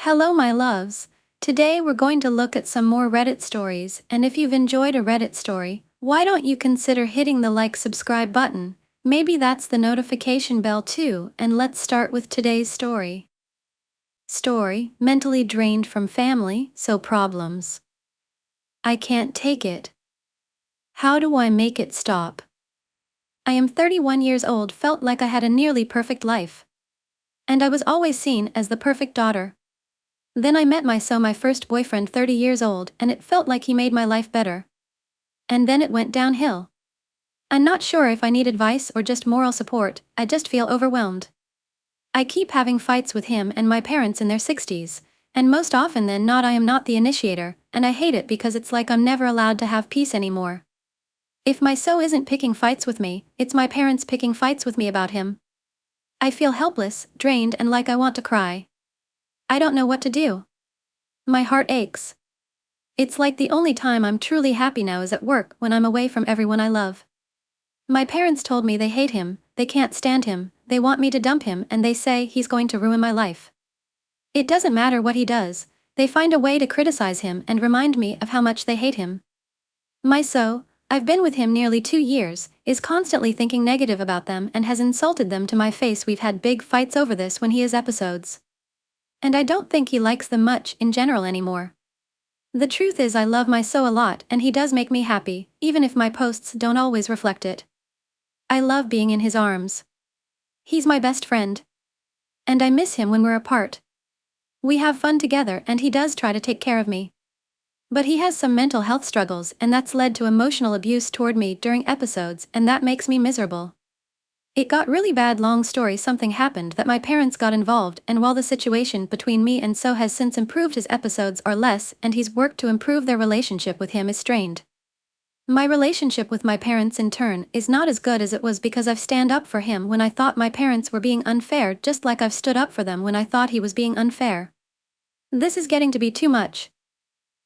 Hello, my loves. Today we're going to look at some more Reddit stories, and if you've enjoyed a Reddit story, why don't you consider hitting the subscribe button? Maybe that's the notification bell too, and let's start with today's story. Mentally drained from family, so problems. I can't take it. How do I make it stop? I am 31 years old, felt like I had a nearly perfect life. And I was always seen as the perfect daughter. Then I met my first boyfriend 30 years old, and it felt like he made my life better. And then it went downhill. I'm not sure if I need advice or just moral support, I just feel overwhelmed. I keep having fights with him and my parents in their 60s, and most often than not I am not the initiator, and I hate it because it's like I'm never allowed to have peace anymore. If my isn't picking fights with me, it's my parents picking fights with me about him. I feel helpless, drained, and like I want to cry. I don't know what to do. My heart aches. It's like the only time I'm truly happy now is at work when I'm away from everyone I love. My parents told me they hate him, they can't stand him, they want me to dump him, and they say he's going to ruin my life. It doesn't matter what he does, they find a way to criticize him and remind me of how much they hate him. I've been with him nearly 2 years, is constantly thinking negative about them and has insulted them to my face. We've had big fights over this when he has episodes. And I don't think he likes them much in general anymore. The truth is I love my a lot and he does make me happy, even if my posts don't always reflect it. I love being in his arms. He's my best friend. And I miss him when we're apart. We have fun together and he does try to take care of me. But he has some mental health struggles and that's led to emotional abuse toward me during episodes, and that makes me miserable. It got really bad. Long story, something happened that my parents got involved, and while the situation between me and has since improved, his episodes are less and he's worked to improve. Their relationship with him is strained. My relationship with my parents in turn is not as good as it was because I've stand up for him when I thought my parents were being unfair, just like I've stood up for them when I thought he was being unfair. This is getting to be too much.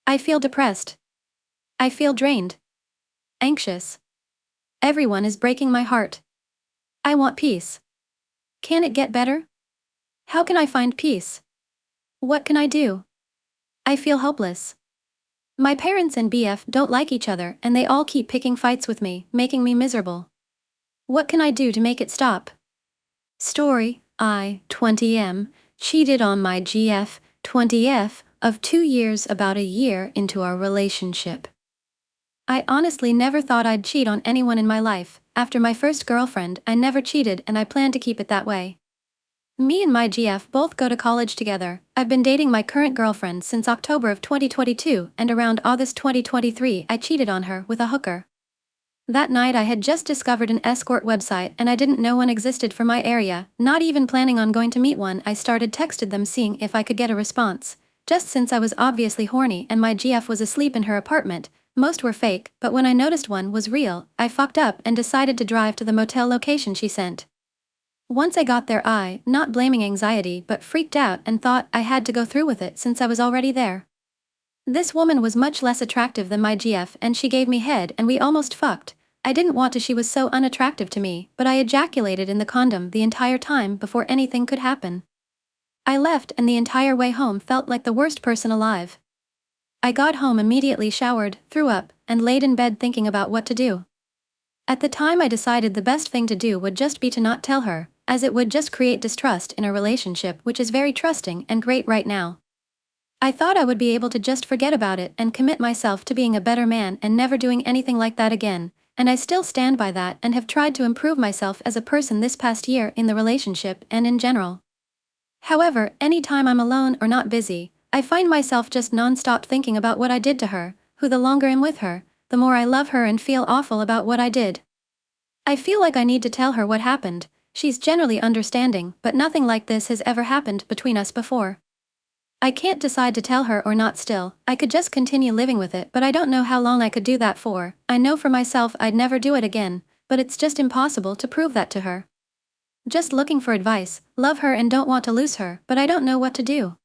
I feel depressed. I feel drained. Anxious. Everyone is breaking my heart. I want peace. Can it get better? How can I find peace? What can I do? I feel hopeless. My parents and BF don't like each other and they all keep picking fights with me, making me miserable. What can I do to make it stop? I, 20M, cheated on my GF, 20F, of 2 years about a year into our relationship. I honestly never thought I'd cheat on anyone in my life. After my first girlfriend, I never cheated and I plan to keep it that way. Me and my GF both go to college together. I've been dating my current girlfriend since October of 2022, and around August 2023 I cheated on her with a hooker. That night I had just discovered an escort website and I didn't know one existed for my area, not even planning on going to meet one. I texted them seeing if I could get a response. Just since I was obviously horny and my GF was asleep in her apartment. Most were fake, but when I noticed one was real, I fucked up and decided to drive to the motel location she sent. Once I got there, I, not blaming anxiety but freaked out and thought I had to go through with it since I was already there. This woman was much less attractive than my GF and she gave me head and we almost fucked. I didn't want to, she was so unattractive to me, but I ejaculated in the condom the entire time before anything could happen. I left and the entire way home felt like the worst person alive. I got home immediately, showered, threw up, and laid in bed thinking about what to do. At the time I decided the best thing to do would just be to not tell her, as it would just create distrust in a relationship which is very trusting and great right now. I thought I would be able to just forget about it and commit myself to being a better man and never doing anything like that again, and I still stand by that and have tried to improve myself as a person this past year in the relationship and in general. However, anytime I'm alone or not busy, I find myself just non-stop thinking about what I did to her, who the longer I'm with her, the more I love her and feel awful about what I did. I feel like I need to tell her what happened. She's generally understanding, but nothing like this has ever happened between us before. I can't decide to tell her or not still. I could just continue living with it, but I don't know how long I could do that for. I know for myself I'd never do it again, but it's just impossible to prove that to her. Just looking for advice, love her and don't want to lose her, but I don't know what to do.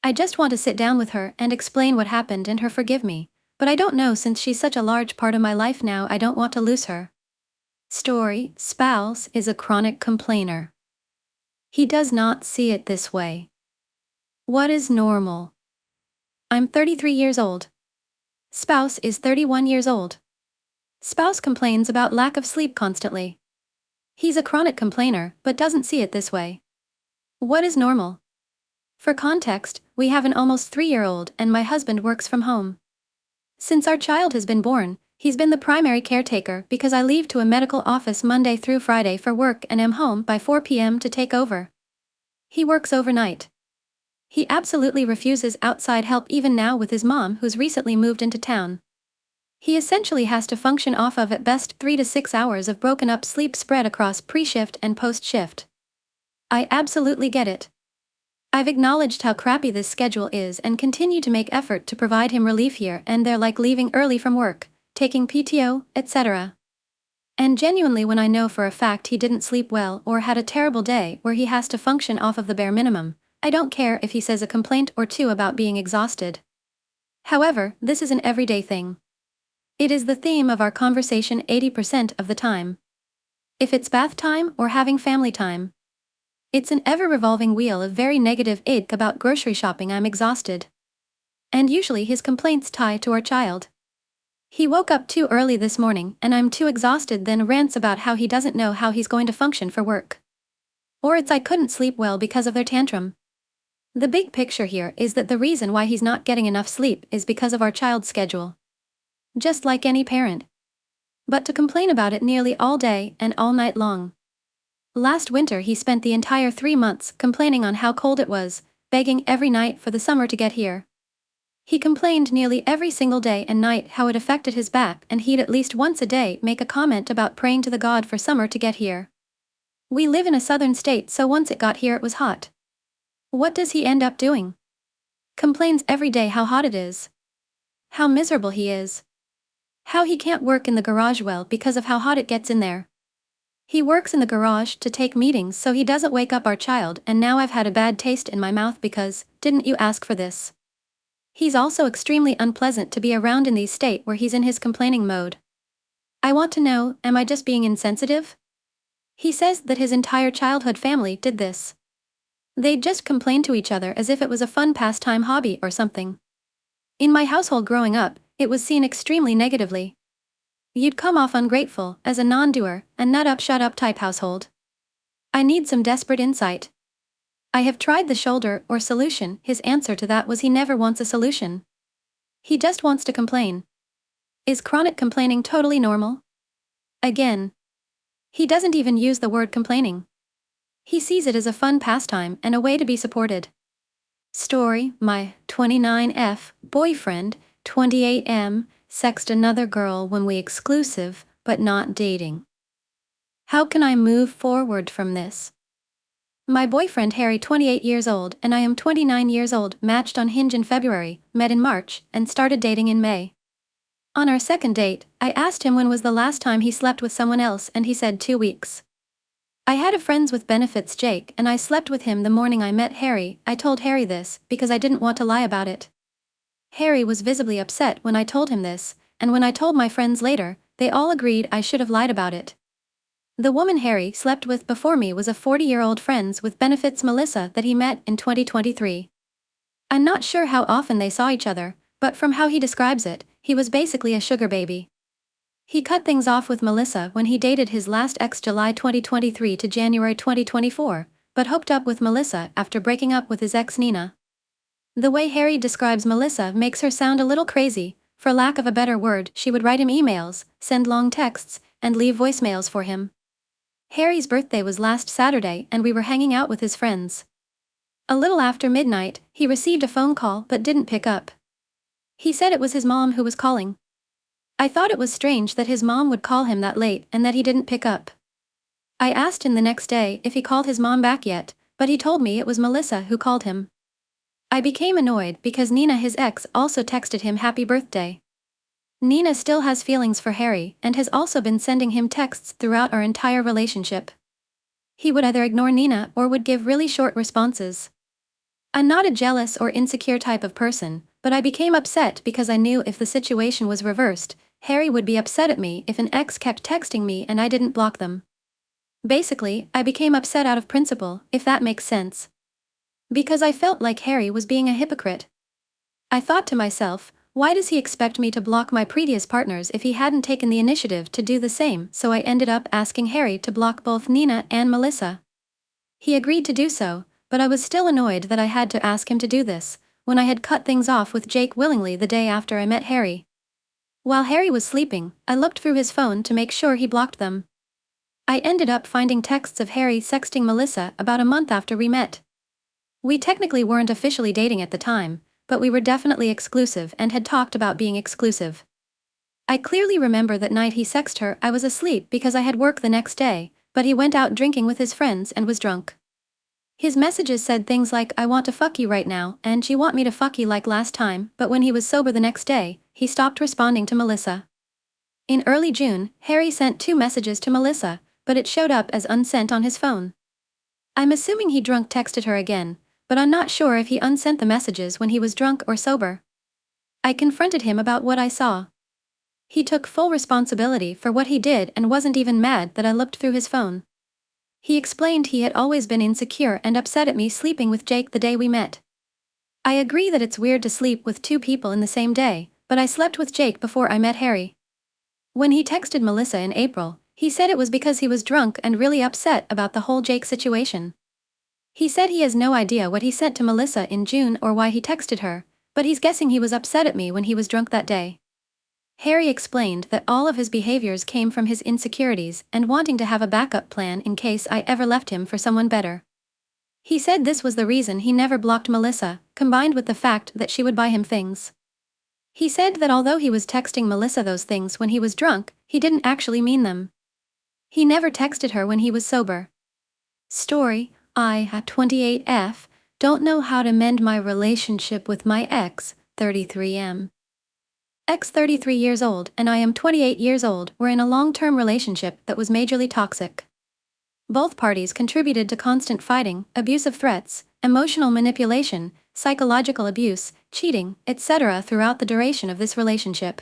I just want to sit down with her and explain what happened and her forgive me, but I don't know since she's such a large part of my life now. I don't want to lose her. Spouse is a chronic complainer. He does not see it this way. What is normal? I'm 33 years old. Spouse is 31 years old. Spouse complains about lack of sleep constantly. He's a chronic complainer but doesn't see it this way. What is normal? For context, we have an almost 3-year-old and my husband works from home. Since our child has been born, he's been the primary caretaker because I leave to a medical office Monday through Friday for work and am home by 4 p.m. to take over. He works overnight. He absolutely refuses outside help even now with his mom who's recently moved into town. He essentially has to function off of at best 3 to 6 hours of broken up sleep spread across pre-shift and post-shift. I absolutely get it. I've acknowledged how crappy this schedule is and continue to make effort to provide him relief here and there, like leaving early from work, taking PTO, etc. And genuinely, when I know for a fact he didn't sleep well or had a terrible day where he has to function off of the bare minimum, I don't care if he says a complaint or two about being exhausted. However, this is an everyday thing. It is the theme of our conversation 80% of the time. If it's bath time or having family time, it's an ever-revolving wheel of very negative ick about grocery shopping. I'm exhausted. And usually his complaints tie to our child. He woke up too early this morning and I'm too exhausted, then rants about how he doesn't know how he's going to function for work. Or it's I couldn't sleep well because of their tantrum. The big picture here is that the reason why he's not getting enough sleep is because of our child's schedule. Just like any parent. But to complain about it nearly all day and all night long. Last winter he spent the entire 3 months complaining on how cold it was, begging every night for the summer to get here. He complained nearly every single day and night how it affected his back, and he'd at least once a day make a comment about praying to the God for summer to get here. We live in a southern state, so once it got here it was hot. What does he end up doing? Complains every day how hot it is. How miserable he is. How he can't work in the garage well because of how hot it gets in there. He works in the garage to take meetings so he doesn't wake up our child, and now I've had a bad taste in my mouth because, didn't you ask for this? He's also extremely unpleasant to be around in the state where he's in his complaining mode. I want to know, am I just being insensitive? He says that his entire childhood family did this. They'd just complain to each other as if it was a fun pastime hobby or something. In my household growing up, it was seen extremely negatively. You'd come off ungrateful, as a non-doer, and nut up shut up type household. I need some desperate insight. I have tried the shoulder or solution. His answer to that was he never wants a solution. He just wants to complain. Is chronic complaining totally normal? Again. He doesn't even use the word complaining. He sees it as a fun pastime and a way to be supported. Story: my 29F boyfriend, 28M, sexted another girl when we exclusive, but not dating. How can I move forward from this? My boyfriend Harry, 28 years old, and I am 29 years old, matched on Hinge in February, met in March, and started dating in May. On our second date, I asked him when was the last time he slept with someone else, and he said 2 weeks. I had a friends with benefits Jake, and I slept with him the morning I met Harry. I told Harry this because I didn't want to lie about it. Harry was visibly upset when I told him this, and when I told my friends later, they all agreed I should have lied about it. The woman Harry slept with before me was a 40-year-old friends with benefits Melissa that he met in 2023. I'm not sure how often they saw each other, but from how he describes it, he was basically a sugar baby. He cut things off with Melissa when he dated his last ex July 2023 to January 2024, but hooked up with Melissa after breaking up with his ex Nina. The way Harry describes Melissa makes her sound a little crazy. For lack of a better word, she would write him emails, send long texts, and leave voicemails for him. Harry's birthday was last Saturday and we were hanging out with his friends. A little after midnight, he received a phone call but didn't pick up. He said it was his mom who was calling. I thought it was strange that his mom would call him that late and that he didn't pick up. I asked him the next day if he called his mom back yet, but he told me it was Melissa who called him. I became annoyed because Nina, his ex, also texted him happy birthday. Nina still has feelings for Harry and has also been sending him texts throughout our entire relationship. He would either ignore Nina or would give really short responses. I'm not a jealous or insecure type of person, but I became upset because I knew if the situation was reversed, Harry would be upset at me if an ex kept texting me and I didn't block them. Basically, I became upset out of principle, if that makes sense. Because I felt like Harry was being a hypocrite. I thought to myself, why does he expect me to block my previous partners if he hadn't taken the initiative to do the same? So I ended up asking Harry to block both Nina and Melissa. He agreed to do so, but I was still annoyed that I had to ask him to do this, when I had cut things off with Jake willingly the day after I met Harry. While Harry was sleeping, I looked through his phone to make sure he blocked them. I ended up finding texts of Harry sexting Melissa about a month after we met. We technically weren't officially dating at the time, but we were definitely exclusive and had talked about being exclusive. I clearly remember that night he sexted her. I was asleep because I had work the next day, but he went out drinking with his friends and was drunk. His messages said things like, "I want to fuck you right now," and "You want me to fuck you like last time," but when he was sober the next day, he stopped responding to Melissa. In early June, Harry sent 2 messages to Melissa, but it showed up as unsent on his phone. I'm assuming he drunk texted her again, but I'm not sure if he unsent the messages when he was drunk or sober. I confronted him about what I saw. He took full responsibility for what he did and wasn't even mad that I looked through his phone. He explained he had always been insecure and upset at me sleeping with Jake the day we met. I agree that it's weird to sleep with 2 people in the same day, but I slept with Jake before I met Harry. When he texted Melissa in April, he said it was because he was drunk and really upset about the whole Jake situation. He said he has no idea what he sent to Melissa in June or why he texted her, but he's guessing he was upset at me when he was drunk that day. Harry explained that all of his behaviors came from his insecurities and wanting to have a backup plan in case I ever left him for someone better. He said this was the reason he never blocked Melissa, combined with the fact that she would buy him things. He said that although he was texting Melissa those things when he was drunk, he didn't actually mean them. He never texted her when he was sober. Story: I, at 28F, don't know how to mend my relationship with my ex, 33M. Ex 33 years old and I am 28 years old were in a long-term relationship that was majorly toxic. Both parties contributed to constant fighting, abusive threats, emotional manipulation, psychological abuse, cheating, etc. throughout the duration of this relationship.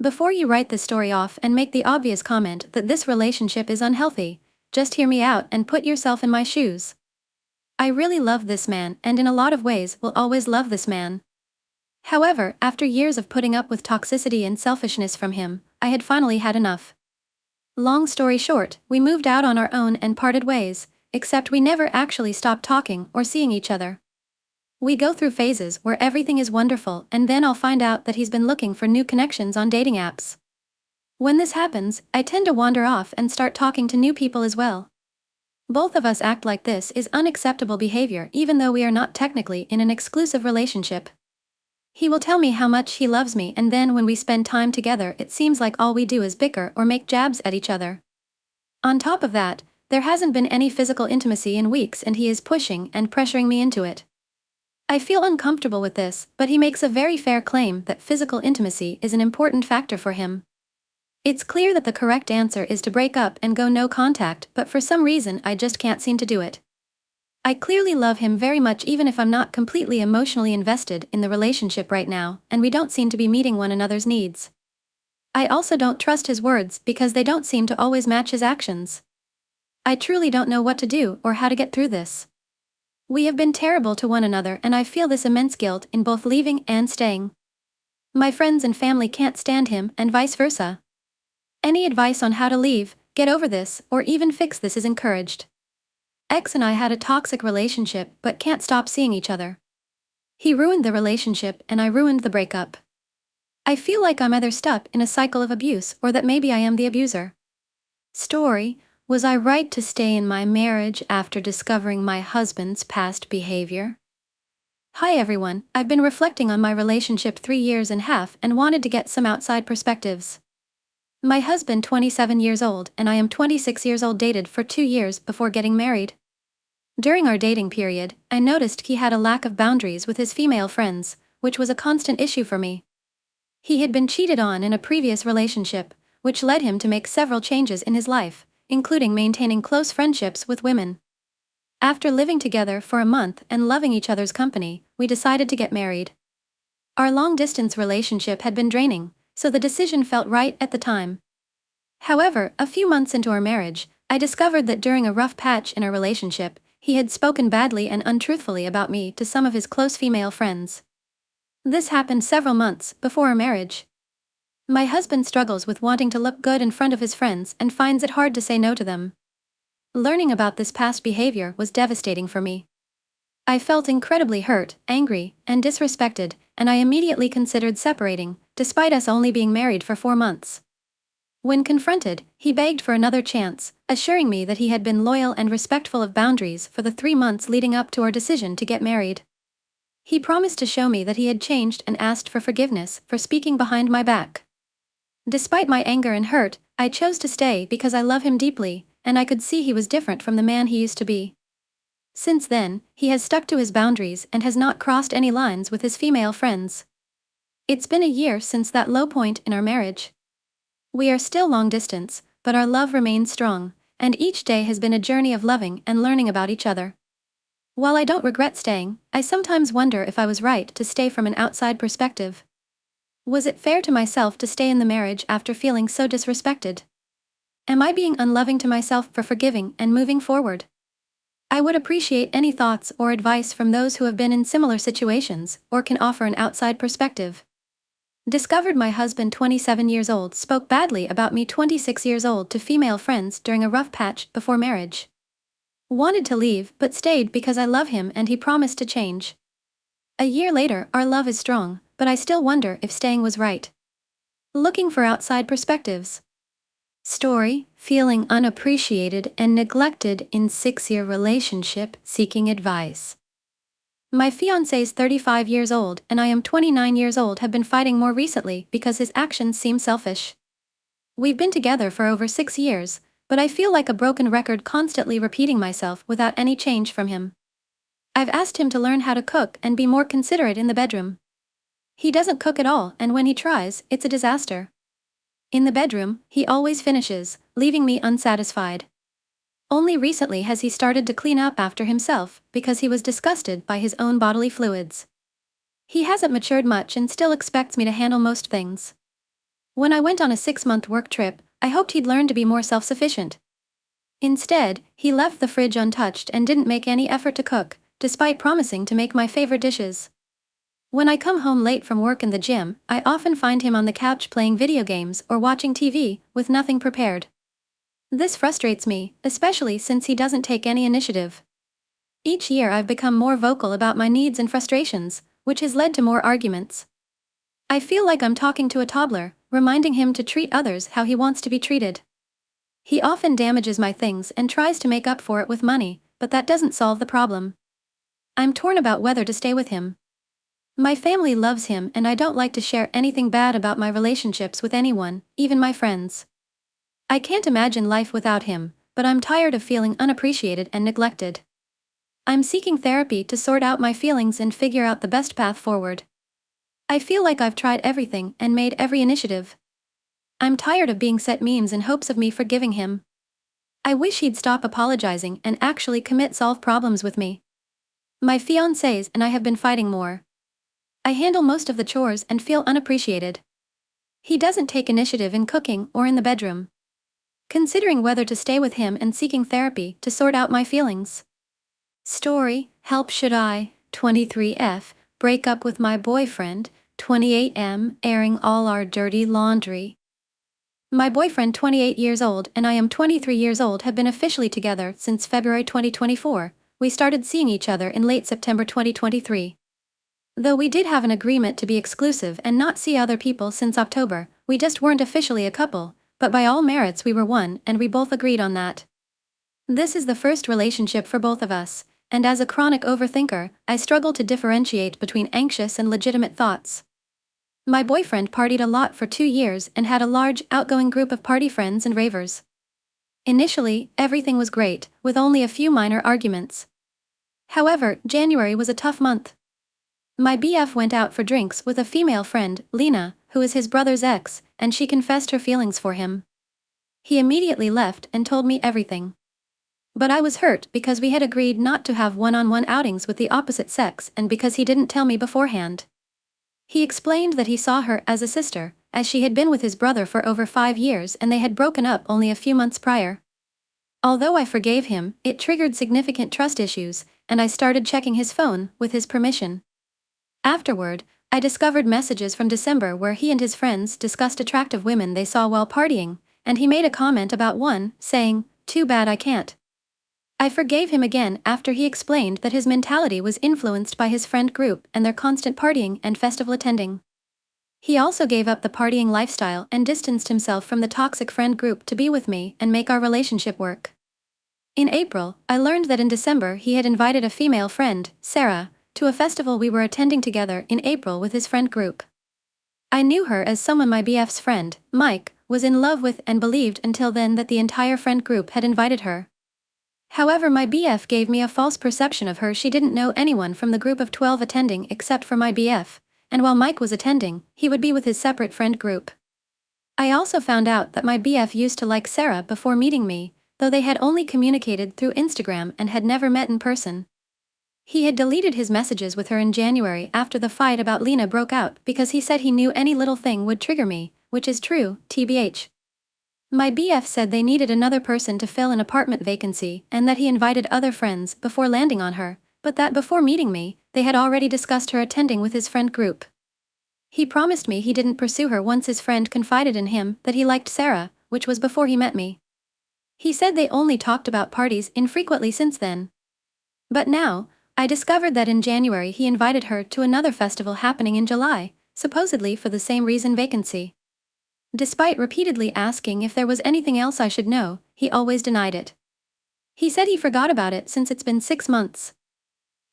Before you write this story off and make the obvious comment that this relationship is unhealthy, just hear me out and put yourself in my shoes. I really love this man and in a lot of ways will always love this man. However, after years of putting up with toxicity and selfishness from him, I had finally had enough. Long story short, we moved out on our own and parted ways, except we never actually stopped talking or seeing each other. We go through phases where everything is wonderful and then I'll find out that he's been looking for new connections on dating apps. When this happens, I tend to wander off and start talking to new people as well. Both of us act like this is unacceptable behavior even though we are not technically in an exclusive relationship. He will tell me how much he loves me and then when we spend time together it seems like all we do is bicker or make jabs at each other. On top of that, there hasn't been any physical intimacy in weeks and he is pushing and pressuring me into it. I feel uncomfortable with this, but he makes a very fair claim that physical intimacy is an important factor for him. It's clear that the correct answer is to break up and go no contact, but for some reason I just can't seem to do it. I clearly love him very much even if I'm not completely emotionally invested in the relationship right now, and we don't seem to be meeting one another's needs. I also don't trust his words because they don't seem to always match his actions. I truly don't know what to do or how to get through this. We have been terrible to one another and I feel this immense guilt in both leaving and staying. My friends and family can't stand him and vice versa. Any advice on how to leave, get over this, or even fix this is encouraged. Ex and I had a toxic relationship but can't stop seeing each other. He ruined the relationship and I ruined the breakup. I feel like I'm either stuck in a cycle of abuse or that maybe I am the abuser. Story: was I right to stay in my marriage after discovering my husband's past behavior? Hi everyone, I've been reflecting on my relationship 3.5 years and wanted to get some outside perspectives. My husband 27 years old and I am 26 years old dated for 2 years before getting married. During our dating period, I noticed he had a lack of boundaries with his female friends, which was a constant issue for me. He had been cheated on in a previous relationship, which led him to make several changes in his life, including maintaining close friendships with women. After living together for a month and loving each other's company, we decided to get married. Our long-distance relationship had been draining, so the decision felt right at the time. However, a few months into our marriage, I discovered that during a rough patch in our relationship, he had spoken badly and untruthfully about me to some of his close female friends. This happened several months before our marriage. My husband struggles with wanting to look good in front of his friends and finds it hard to say no to them. Learning about this past behavior was devastating for me. I felt incredibly hurt, angry, and disrespected, and I immediately considered separating, despite us only being married for 4 months. When confronted, he begged for another chance, assuring me that he had been loyal and respectful of boundaries for the 3 months leading up to our decision to get married. He promised to show me that he had changed and asked for forgiveness for speaking behind my back. Despite my anger and hurt, I chose to stay because I love him deeply, and I could see he was different from the man he used to be. Since then, he has stuck to his boundaries and has not crossed any lines with his female friends. It's been a year since that low point in our marriage. We are still long distance, but our love remains strong, and each day has been a journey of loving and learning about each other. While I don't regret staying, I sometimes wonder if I was right to stay from an outside perspective. Was it fair to myself to stay in the marriage after feeling so disrespected? Am I being unloving to myself for forgiving and moving forward? I would appreciate any thoughts or advice from those who have been in similar situations or can offer an outside perspective. Discovered my husband 27 years old spoke badly about me 26 years old to female friends during a rough patch before marriage. Wanted to leave but stayed because I love him and he promised to change. A year later, our love is strong, but I still wonder if staying was right. Looking for outside perspectives. Story: feeling unappreciated and neglected in 6-year relationship, seeking advice. My fiancé is 35 years old and I am 29 years old. Have been fighting more recently because his actions seem selfish. We've been together for over 6 years, but I feel like a broken record constantly repeating myself without any change from him. I've asked him to learn how to cook and be more considerate in the bedroom. He doesn't cook at all, and when he tries, it's a disaster. In the bedroom, he always finishes, leaving me unsatisfied. Only recently has he started to clean up after himself because he was disgusted by his own bodily fluids. He hasn't matured much and still expects me to handle most things. When I went on a 6-month work trip, I hoped he'd learn to be more self-sufficient. Instead, he left the fridge untouched and didn't make any effort to cook, despite promising to make my favorite dishes. When I come home late from work in the gym, I often find him on the couch playing video games or watching TV, with nothing prepared. This frustrates me, especially since he doesn't take any initiative. Each year I've become more vocal about my needs and frustrations, which has led to more arguments. I feel like I'm talking to a toddler, reminding him to treat others how he wants to be treated. He often damages my things and tries to make up for it with money, but that doesn't solve the problem. I'm torn about whether to stay with him. My family loves him and I don't like to share anything bad about my relationships with anyone, even my friends. I can't imagine life without him, but I'm tired of feeling unappreciated and neglected. I'm seeking therapy to sort out my feelings and figure out the best path forward. I feel like I've tried everything and made every initiative. I'm tired of being sent memes in hopes of me forgiving him. I wish he'd stop apologizing and actually solve problems with me. My fiancés and I have been fighting more. I handle most of the chores and feel unappreciated. He doesn't take initiative in cooking or in the bedroom. Considering whether to stay with him and seeking therapy to sort out my feelings. Story: help should I, 23F, break up with my boyfriend, 28M, airing all our dirty laundry. My boyfriend, 28 years old, and I am 23 years old, have been officially together since February 2024. We started seeing each other in late September 2023. Though we did have an agreement to be exclusive and not see other people since October, we just weren't officially a couple, but by all merits we were one, and we both agreed on that. This is the first relationship for both of us, and as a chronic overthinker, I struggle to differentiate between anxious and legitimate thoughts. My boyfriend partied a lot for 2 years and had a large, outgoing group of party friends and ravers. Initially, everything was great, with only a few minor arguments. However, January was a tough month. My BF went out for drinks with a female friend, Lena, who is his brother's ex, and she confessed her feelings for him. He immediately left and told me everything. But I was hurt because we had agreed not to have one-on-one outings with the opposite sex and because he didn't tell me beforehand. He explained that he saw her as a sister, as she had been with his brother for over 5 years and they had broken up only a few months prior. Although I forgave him, it triggered significant trust issues, and I started checking his phone, with his permission. Afterward, I discovered messages from December where he and his friends discussed attractive women they saw while partying, and he made a comment about one, saying, "Too bad I can't." I forgave him again after he explained that his mentality was influenced by his friend group and their constant partying and festival attending. He also gave up the partying lifestyle and distanced himself from the toxic friend group to be with me and make our relationship work. In April, I learned that in December he had invited a female friend, Sarah, to a festival we were attending together in April with his friend group. I knew her as someone my BF's friend, Mike, was in love with and believed until then that the entire friend group had invited her. However, my BF gave me a false perception of her. She didn't know anyone from the group of 12 attending except for my BF, and while Mike was attending, he would be with his separate friend group. I also found out that my BF used to like Sarah before meeting me, though they had only communicated through Instagram and had never met in person. He had deleted his messages with her in January after the fight about Lena broke out because he said he knew any little thing would trigger me, which is true, TBH. My BF said they needed another person to fill an apartment vacancy and that he invited other friends before landing on her, but that before meeting me, they had already discussed her attending with his friend group. He promised me he didn't pursue her once his friend confided in him that he liked Sarah, which was before he met me. He said they only talked about parties infrequently since then. But now, I discovered that in January he invited her to another festival happening in July, supposedly for the same reason, vacancy. Despite repeatedly asking if there was anything else I should know, he always denied it. He said he forgot about it since it's been 6 months.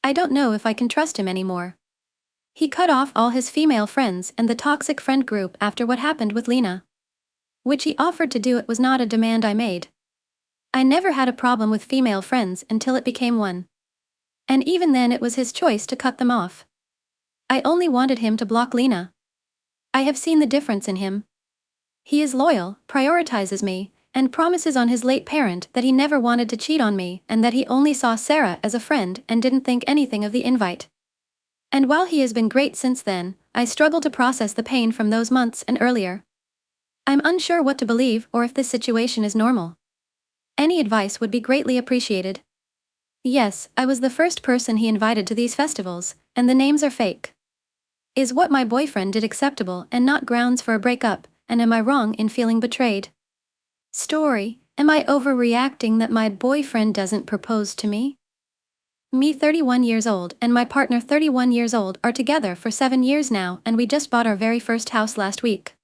I don't know if I can trust him anymore. He cut off all his female friends and the toxic friend group after what happened with Lena. Which he offered to do. It was not a demand I made. I never had a problem with female friends until it became one. And even then it was his choice to cut them off. I only wanted him to block Lena. I have seen the difference in him. He is loyal, prioritizes me, and promises on his late parent that he never wanted to cheat on me and that he only saw Sarah as a friend and didn't think anything of the invite. And while he has been great since then, I struggle to process the pain from those months and earlier. I'm unsure what to believe or if this situation is normal. Any advice would be greatly appreciated. Yes, I was the first person he invited to these festivals, and the names are fake. Is what my boyfriend did acceptable and not grounds for a breakup, and am I wrong in feeling betrayed? Story: am I overreacting that my boyfriend doesn't propose to me? Me 31 years old and my partner 31 years old are together for 7 years now, and we just bought our very first house last week.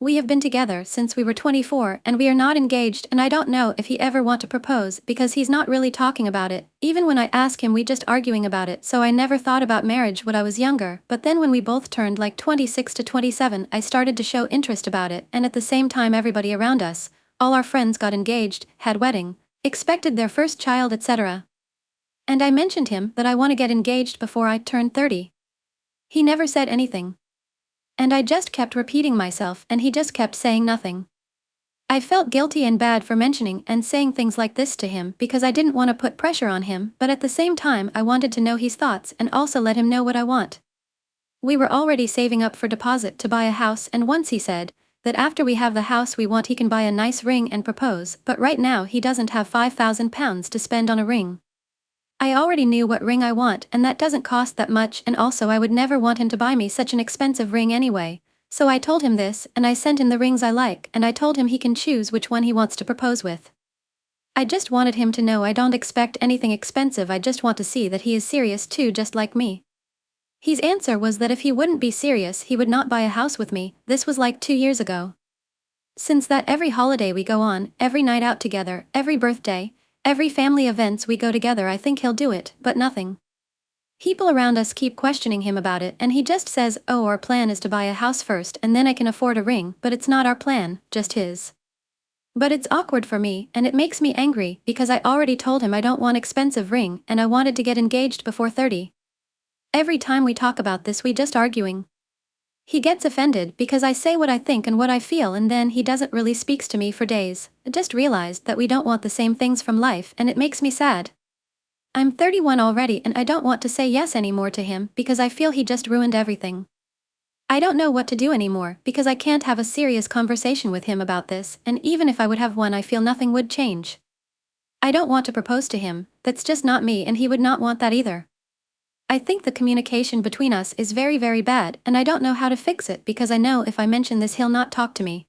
We have been together since we were 24 and we are not engaged, and I don't know if he ever want to propose because he's not really talking about it. Even when I ask him, we just arguing about it, so I never thought about marriage when I was younger, but then when we both turned like 26 to 27 I started to show interest about it, and at the same time everybody around us, all our friends got engaged, had wedding, expected their first child, etc. And I mentioned him that I want to get engaged before I turn 30. He never said anything. And I just kept repeating myself and he just kept saying nothing. I felt guilty and bad for mentioning and saying things like this to him because I didn't want to put pressure on him, but at the same time I wanted to know his thoughts and also let him know what I want. We were already saving up for deposit to buy a house, and once he said that after we have the house we want he can buy a nice ring and propose, but right now he doesn't have £5,000 to spend on a ring. I already knew what ring I want, and that doesn't cost that much, and also I would never want him to buy me such an expensive ring anyway. So I told him this, and I sent him the rings I like, and I told him he can choose which one he wants to propose with. I just wanted him to know I don't expect anything expensive, I just want to see that he is serious too, just like me. His answer was that if he wouldn't be serious he would not buy a house with me. This was like 2 years ago. Since that, every holiday we go on, every night out together, every birthday, every family events we go together, I think he'll do it, but nothing. People around us keep questioning him about it and he just says, oh, our plan is to buy a house first and then I can afford a ring, but it's not our plan, just his. But it's awkward for me and it makes me angry because I already told him I don't want expensive ring and I wanted to get engaged before 30. Every time we talk about this we just arguing. He gets offended because I say what I think and what I feel, and then he doesn't really speaks to me for days. I just realized that we don't want the same things from life and it makes me sad. I'm 31 already and I don't want to say yes anymore to him because I feel he just ruined everything. I don't know what to do anymore because I can't have a serious conversation with him about this, and even if I would have one I feel nothing would change. I don't want to propose to him, that's just not me, and he would not want that either. I think the communication between us is very, very bad, and I don't know how to fix it because I know if I mention this he'll not talk to me.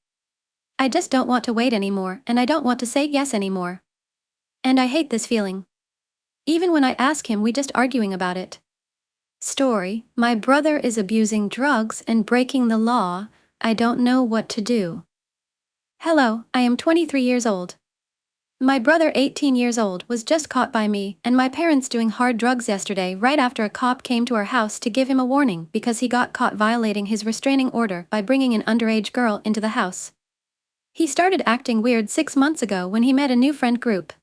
I just don't want to wait anymore, and I don't want to say yes anymore. And I hate this feeling. Even when I ask him, we just arguing about it. Story: my brother is abusing drugs and breaking the law. I don't know what to do. Hello, I am 23 years old. My brother, 18 years old, was just caught by me and my parents doing hard drugs yesterday right after a cop came to our house to give him a warning because he got caught violating his restraining order by bringing an underage girl into the house. He started acting weird 6 months ago when he met a new friend group.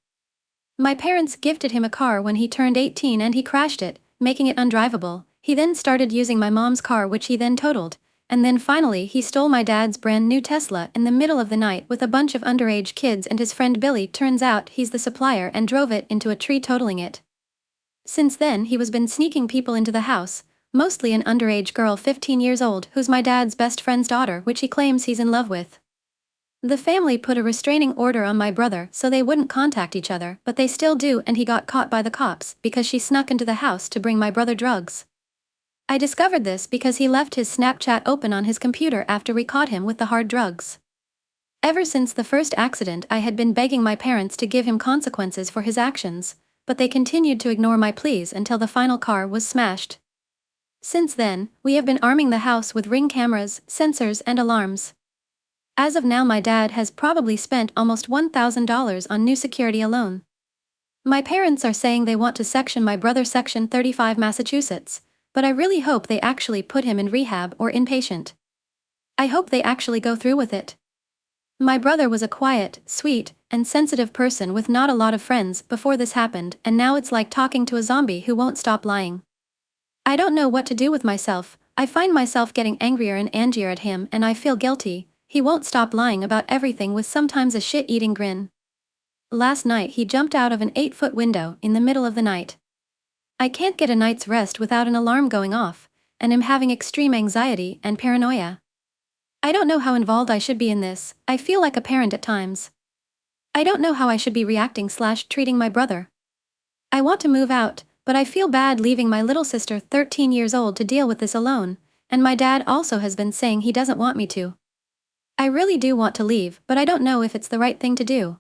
My parents gifted him a car when he turned 18 and he crashed it, making it undrivable. He then started using my mom's car, which he then totaled. And then finally he stole my dad's brand new Tesla in the middle of the night with a bunch of underage kids, and his friend Billy, turns out he's the supplier, and drove it into a tree, totaling it. Since then he was been sneaking people into the house, mostly an underage girl 15 years old who's my dad's best friend's daughter, which he claims he's in love with. The family put a restraining order on my brother so they wouldn't contact each other, but they still do, and he got caught by the cops because she snuck into the house to bring my brother drugs. I discovered this because he left his Snapchat open on his computer after we caught him with the hard drugs. Ever since the first accident, I had been begging my parents to give him consequences for his actions, but they continued to ignore my pleas until the final car was smashed. Since then, we have been arming the house with Ring cameras, sensors, and alarms. As of now, my dad has probably spent almost $1,000 on new security alone. My parents are saying they want to section my brother Section 35 Massachusetts, but I really hope they actually put him in rehab or inpatient. I hope they actually go through with it. My brother was a quiet, sweet, and sensitive person with not a lot of friends before this happened, and now it's like talking to a zombie who won't stop lying. I don't know what to do with myself. I find myself getting angrier and angrier at him, and I feel guilty. He won't stop lying about everything with sometimes a shit-eating grin. Last night he jumped out of an 8-foot window in the middle of the night. I can't get a night's rest without an alarm going off, and am having extreme anxiety and paranoia. I don't know how involved I should be in this. I feel like a parent at times. I don't know how I should be reacting/treating my brother. I want to move out, but I feel bad leaving my little sister, 13 years old, to deal with this alone, and my dad also has been saying he doesn't want me to. I really do want to leave, but I don't know if it's the right thing to do.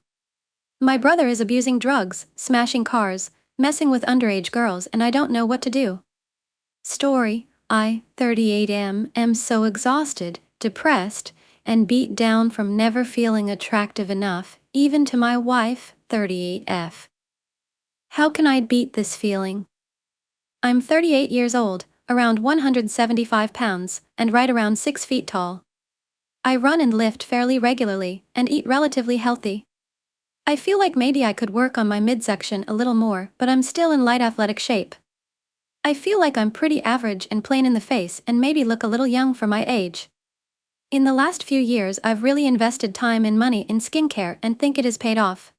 My brother is abusing drugs, smashing cars, messing with underage girls, and I don't know what to do. Story: I, 38, am so exhausted, depressed, and beat down from never feeling attractive enough, even to my wife, 38F. How can I beat this feeling? I'm 38 years old, around 175 pounds, and right around 6 feet tall. I run and lift fairly regularly, and eat relatively healthy. I feel like maybe I could work on my midsection a little more, but I'm still in light athletic shape. I feel like I'm pretty average and plain in the face and maybe look a little young for my age. In the last few years I've really invested time and money in skincare and think it has paid off.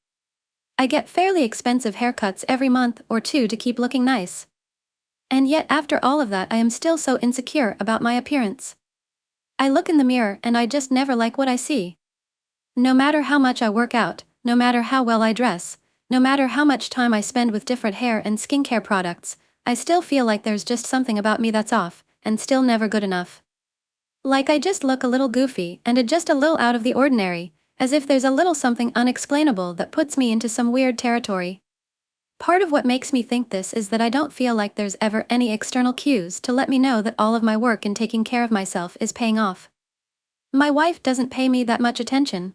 I get fairly expensive haircuts every month or two to keep looking nice. And yet after all of that I am still so insecure about my appearance. I look in the mirror and I just never like what I see. No matter how much I work out, no matter how well I dress, no matter how much time I spend with different hair and skincare products, I still feel like there's just something about me that's off, and still never good enough. Like I just look a little goofy and just a little out of the ordinary, as if there's a little something unexplainable that puts me into some weird territory. Part of what makes me think this is that I don't feel like there's ever any external cues to let me know that all of my work in taking care of myself is paying off. My wife doesn't pay me that much attention.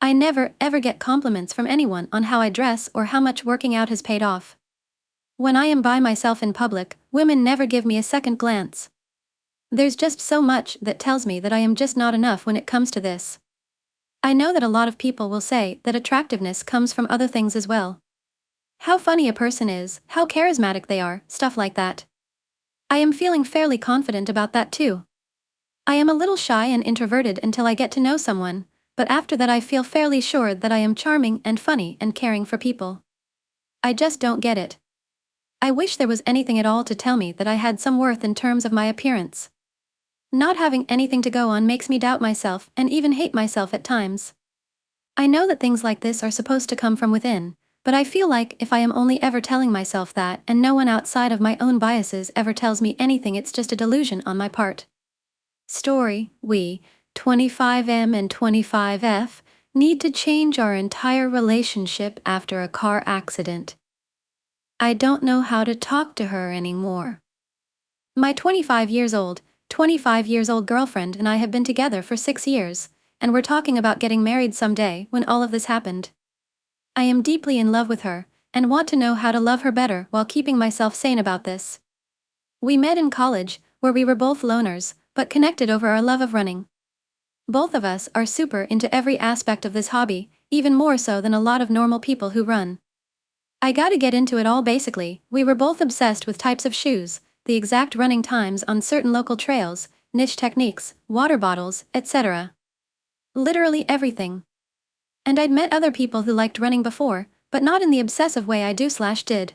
I never ever get compliments from anyone on how I dress or how much working out has paid off. When I am by myself in public, women never give me a second glance. There's just so much that tells me that I am just not enough when it comes to this. I know that a lot of people will say that attractiveness comes from other things as well. How funny a person is, how charismatic they are, stuff like that. I am feeling fairly confident about that too. I am a little shy and introverted until I get to know someone, but after that I feel fairly sure that I am charming and funny and caring for people. I just don't get it. I wish there was anything at all to tell me that I had some worth in terms of my appearance. Not having anything to go on makes me doubt myself and even hate myself at times. I know that things like this are supposed to come from within, but I feel like if I am only ever telling myself that and no one outside of my own biases ever tells me anything, it's just a delusion on my part. Story: we, 25M and 25F, need to change our entire relationship after a car accident. I don't know how to talk to her anymore. My 25 years old girlfriend and I have been together for 6 years, and we're talking about getting married someday when all of this happened. I am deeply in love with her, and want to know how to love her better while keeping myself sane about this. We met in college, where we were both loners, but connected over our love of running. Both of us are super into every aspect of this hobby, even more so than a lot of normal people who run. I gotta get into it all basically. We were both obsessed with types of shoes, the exact running times on certain local trails, niche techniques, water bottles, etc. Literally everything. And I'd met other people who liked running before, but not in the obsessive way I did.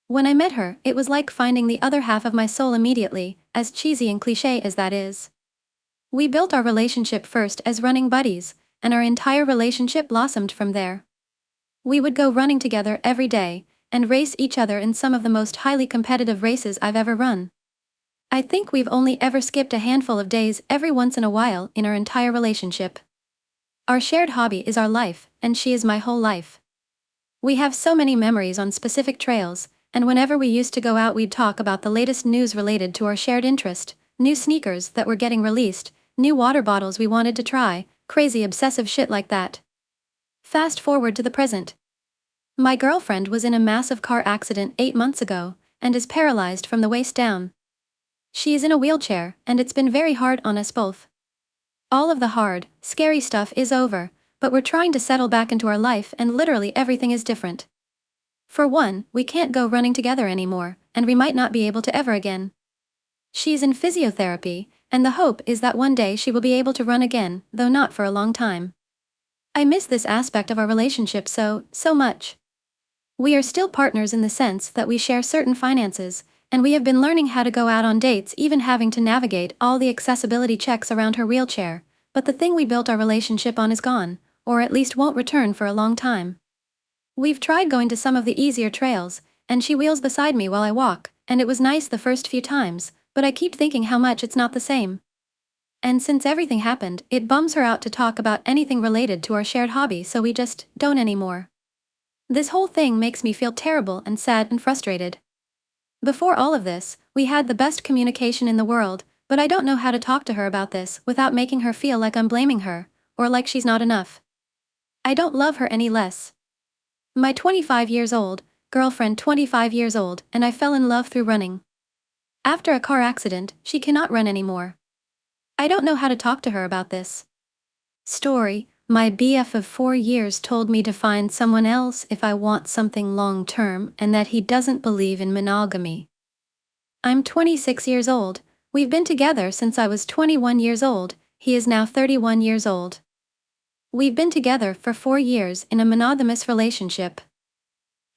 When I met her, it was like finding the other half of my soul immediately, as cheesy and cliché as that is. We built our relationship first as running buddies, and our entire relationship blossomed from there. We would go running together every day, and race each other in some of the most highly competitive races I've ever run. I think we've only ever skipped a handful of days every once in a while in our entire relationship. Our shared hobby is our life, and she is my whole life. We have so many memories on specific trails, and whenever we used to go out we'd talk about the latest news related to our shared interest, new sneakers that were getting released, new water bottles we wanted to try, crazy obsessive shit like that. Fast forward to the present. My girlfriend was in a massive car accident 8 months ago, and is paralyzed from the waist down. She is in a wheelchair, and it's been very hard on us both. All of the hard, scary stuff is over, but we're trying to settle back into our life and literally everything is different. For one, we can't go running together anymore, and we might not be able to ever again. She's in physiotherapy, and the hope is that one day she will be able to run again, though not for a long time. I miss this aspect of our relationship so much. We are still partners in the sense that we share certain finances, and we have been learning how to go out on dates, even having to navigate all the accessibility checks around her wheelchair, but the thing we built our relationship on is gone, or at least won't return for a long time. We've tried going to some of the easier trails, and she wheels beside me while I walk, and it was nice the first few times, but I keep thinking how much it's not the same. And since everything happened, it bums her out to talk about anything related to our shared hobby, so we just don't anymore. This whole thing makes me feel terrible and sad and frustrated. Before all of this, we had the best communication in the world, but I don't know how to talk to her about this without making her feel like I'm blaming her, or like she's not enough. I don't love her any less. My 25 years old, girlfriend 25 years old, and I fell in love through running. After a car accident, she cannot run anymore. I don't know how to talk to her about this. Story: my BF of 4 years told me to find someone else if I want something long-term and that he doesn't believe in monogamy. I'm 26 years old, we've been together since I was 21 years old, he is now 31 years old. We've been together for 4 years in a monogamous relationship.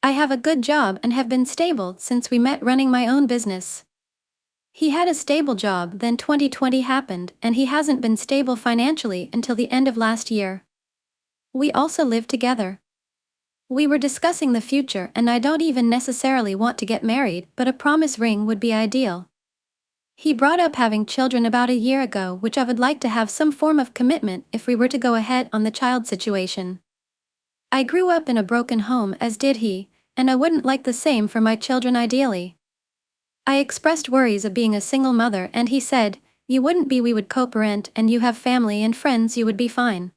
I have a good job and have been stable since we met running my own business. He had a stable job, then 2020 happened, and he hasn't been stable financially until the end of last year. We also live together. We were discussing the future, and I don't even necessarily want to get married, but a promise ring would be ideal. He brought up having children about a year ago, which I would like to have some form of commitment if we were to go ahead on the child situation. I grew up in a broken home, as did he, and I wouldn't like the same for my children ideally. I expressed worries of being a single mother, and he said, "You wouldn't be, we would co-parent, and you have family and friends, you would be fine."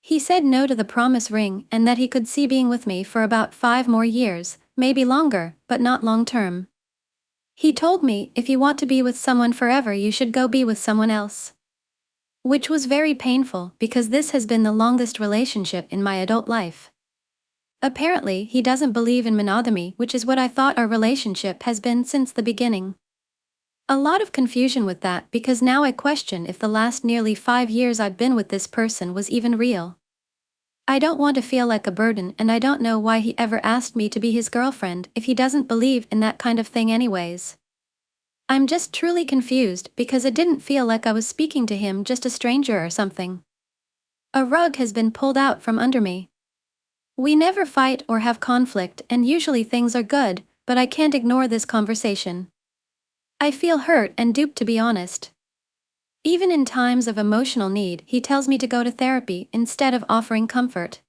He said no to the promise ring and that he could see being with me for about 5 more years, maybe longer, but not long-term. He told me, if you want to be with someone forever you should go be with someone else. Which was very painful because this has been the longest relationship in my adult life. Apparently, he doesn't believe in monogamy, which is what I thought our relationship has been since the beginning. A lot of confusion with that because now I question if the last nearly 5 years I've been with this person was even real. I don't want to feel like a burden, and I don't know why he ever asked me to be his girlfriend if he doesn't believe in that kind of thing anyways. I'm just truly confused because it didn't feel like I was speaking to him, just a stranger or something. A rug has been pulled out from under me. We never fight or have conflict, and usually things are good, but I can't ignore this conversation. I feel hurt and duped, to be honest. Even in times of emotional need, he tells me to go to therapy instead of offering comfort.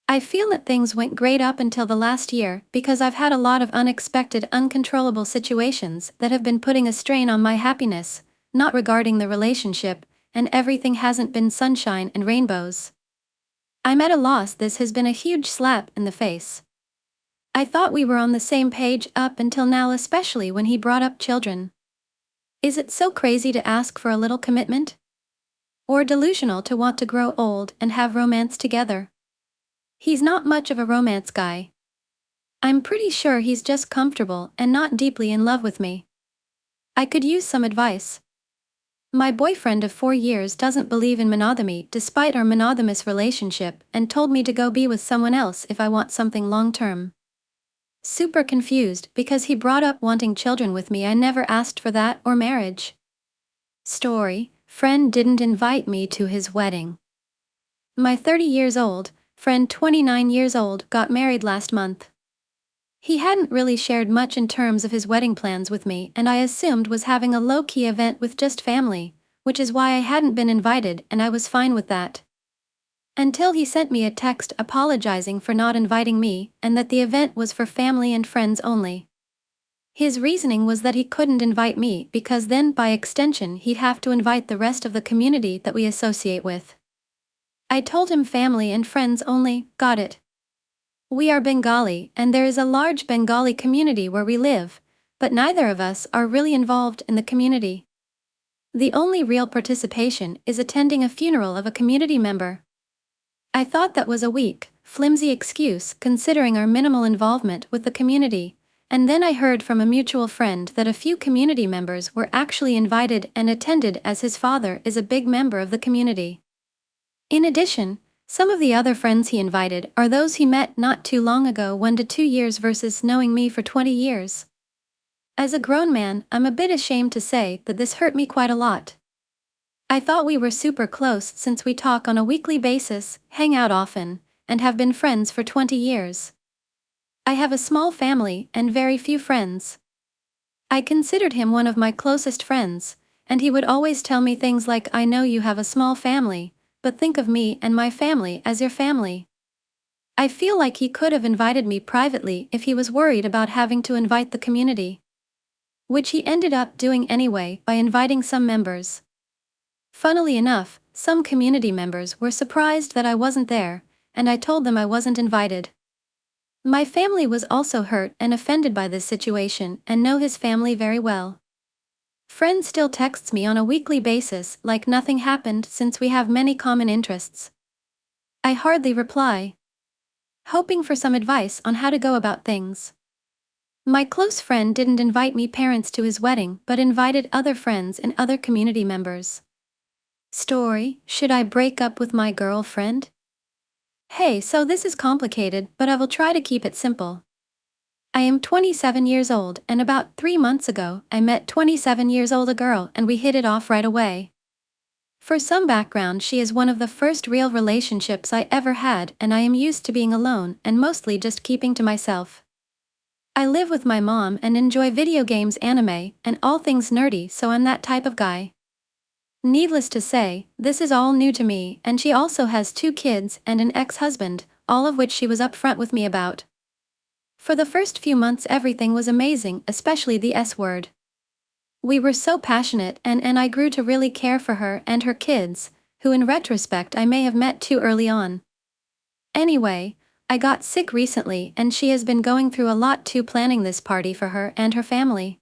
I feel that things went great up until the last year because I've had a lot of unexpected, uncontrollable situations that have been putting a strain on my happiness, not regarding the relationship, and everything hasn't been sunshine and rainbows. I'm at a loss. This has been a huge slap in the face. I thought we were on the same page up until now, especially when he brought up children. Is it so crazy to ask for a little commitment? Or delusional to want to grow old and have romance together? He's not much of a romance guy. I'm pretty sure he's just comfortable and not deeply in love with me. I could use some advice. My boyfriend of 4 years doesn't believe in monogamy despite our monogamous relationship and told me to go be with someone else if I want something long-term. Super confused because he brought up wanting children with me. I never asked for that or marriage. Story: friend didn't invite me to his wedding. My 30 years old friend, 29 years old, got married last month. He hadn't really shared much in terms of his wedding plans with me, and I assumed was having a low-key event with just family, which is why I hadn't been invited, and I was fine with that. Until he sent me a text apologizing for not inviting me and that the event was for family and friends only. His reasoning was that he couldn't invite me because then by extension he'd have to invite the rest of the community that we associate with. I told him family and friends only. Got it. We are Bengali and there is a large Bengali community where we live, but neither of us are really involved in the community. The only real participation is attending a funeral of a community member. I thought that was a weak, flimsy excuse considering our minimal involvement with the community, and then I heard from a mutual friend that a few community members were actually invited and attended as his father is a big member of the community. In addition, some of the other friends he invited are those he met not too long ago, 1 to 2 years versus knowing me for 20 years. As a grown man, I'm a bit ashamed to say that this hurt me quite a lot. I thought we were super close since we talk on a weekly basis, hang out often, and have been friends for 20 years. I have a small family and very few friends. I considered him one of my closest friends, and he would always tell me things like, "I know you have a small family, but think of me and my family as your family." I feel like he could have invited me privately if he was worried about having to invite the community. Which he ended up doing anyway by inviting some members. Funnily enough, some community members were surprised that I wasn't there, and I told them I wasn't invited. My family was also hurt and offended by this situation and know his family very well. Friend still texts me on a weekly basis like nothing happened since we have many common interests. I hardly reply. Hoping for some advice on how to go about things. My close friend didn't invite me parents to his wedding but invited other friends and other community members. Story: should I break up with my girlfriend? Hey, so this is complicated, but I will try to keep it simple. I am 27 years old and about 3 months ago I met 27 years old a girl and we hit it off right away. For some background, she is one of the first real relationships I ever had and I am used to being alone and mostly just keeping to myself. I live with my mom and enjoy video games, anime, and all things nerdy, so I'm that type of guy. Needless to say, this is all new to me, and she also has 2 kids and an ex-husband, all of which she was upfront with me about. For the first few months everything was amazing, especially the S word. We were so passionate and I grew to really care for her and her kids, who in retrospect I may have met too early on. Anyway, I got sick recently and she has been going through a lot too, planning this party for her and her family.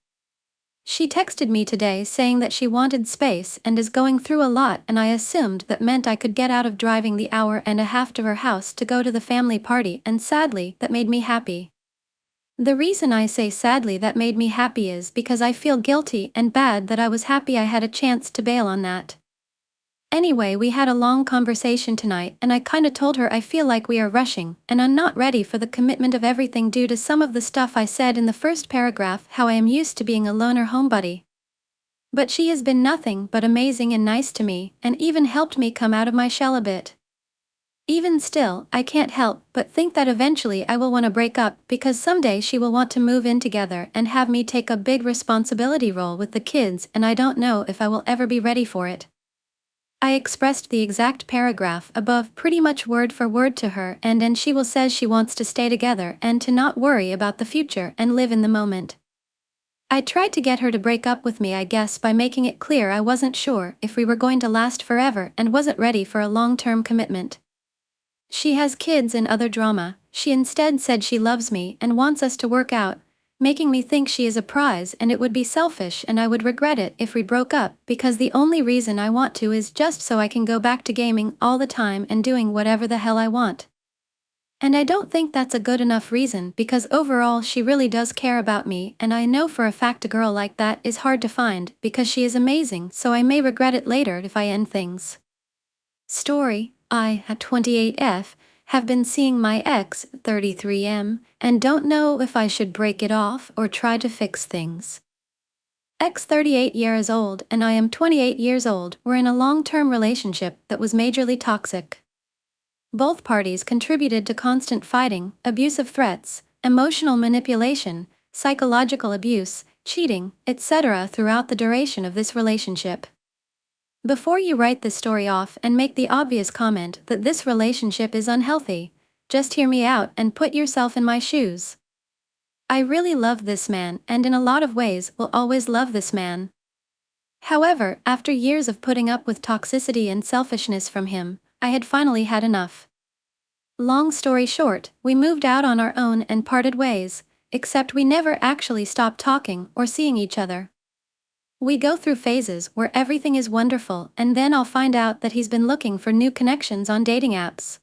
She texted me today saying that she wanted space and is going through a lot, and I assumed that meant I could get out of driving the hour and a half to her house to go to the family party, and sadly that made me happy. The reason I say sadly that made me happy is because I feel guilty and bad that I was happy I had a chance to bail on that. Anyway, we had a long conversation tonight and I kinda told her I feel like we are rushing and I'm not ready for the commitment of everything due to some of the stuff I said in the first paragraph, how I am used to being a loner homebody. But she has been nothing but amazing and nice to me and even helped me come out of my shell a bit. Even still, I can't help but think that eventually I will want to break up because someday she will want to move in together and have me take a big responsibility role with the kids, and I don't know if I will ever be ready for it. I expressed the exact paragraph above pretty much word for word to her, and then she will says she wants to stay together and to not worry about the future and live in the moment. I tried to get her to break up with me, I guess, by making it clear I wasn't sure if we were going to last forever and wasn't ready for a long-term commitment. She has kids and other drama. She instead said she loves me and wants us to work out, making me think she is a prize and it would be selfish and I would regret it if we broke up because the only reason I want to is just so I can go back to gaming all the time and doing whatever the hell I want. And I don't think that's a good enough reason because overall she really does care about me, and I know for a fact a girl like that is hard to find because she is amazing, so I may regret it later if I end things. Story: I, at 28F, have been seeing my ex, 33M, and don't know if I should break it off or try to fix things. Ex 38 years old and I am 28 years old were in a long-term relationship that was majorly toxic. Both parties contributed to constant fighting, abusive threats, emotional manipulation, psychological abuse, cheating, etc. throughout the duration of this relationship. Before you write this story off and make the obvious comment that this relationship is unhealthy, just hear me out and put yourself in my shoes. I really love this man and in a lot of ways will always love this man. However, after years of putting up with toxicity and selfishness from him, I had finally had enough. Long story short, we moved out on our own and parted ways, except we never actually stopped talking or seeing each other. We go through phases where everything is wonderful and then I'll find out that he's been looking for new connections on dating apps.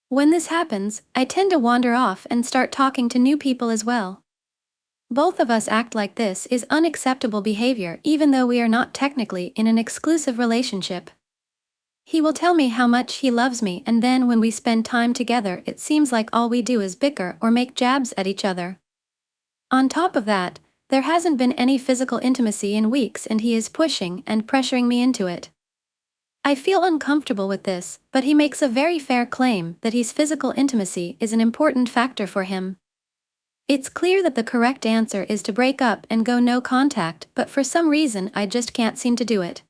When this happens, I tend to wander off and start talking to new people as well. Both of us act like this is unacceptable behavior even though we are not technically in an exclusive relationship. He will tell me how much he loves me, and then when we spend time together it seems like all we do is bicker or make jabs at each other. On top of that, there hasn't been any physical intimacy in weeks and he is pushing and pressuring me into it. I feel uncomfortable with this, but he makes a very fair claim that his physical intimacy is an important factor for him. It's clear that the correct answer is to break up and go no contact, but for some reason I just can't seem to do it.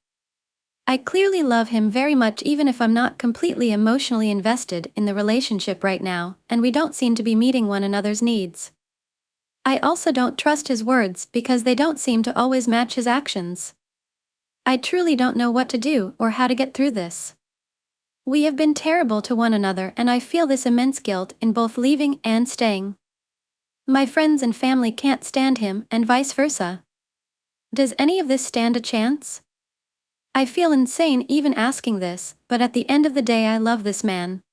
I clearly love him very much even if I'm not completely emotionally invested in the relationship right now, and we don't seem to be meeting one another's needs. I also don't trust his words because they don't seem to always match his actions. I truly don't know what to do or how to get through this. We have been terrible to one another and I feel this immense guilt in both leaving and staying. My friends and family can't stand him and vice versa. Does any of this stand a chance? I feel insane even asking this, but at the end of the day I love this man.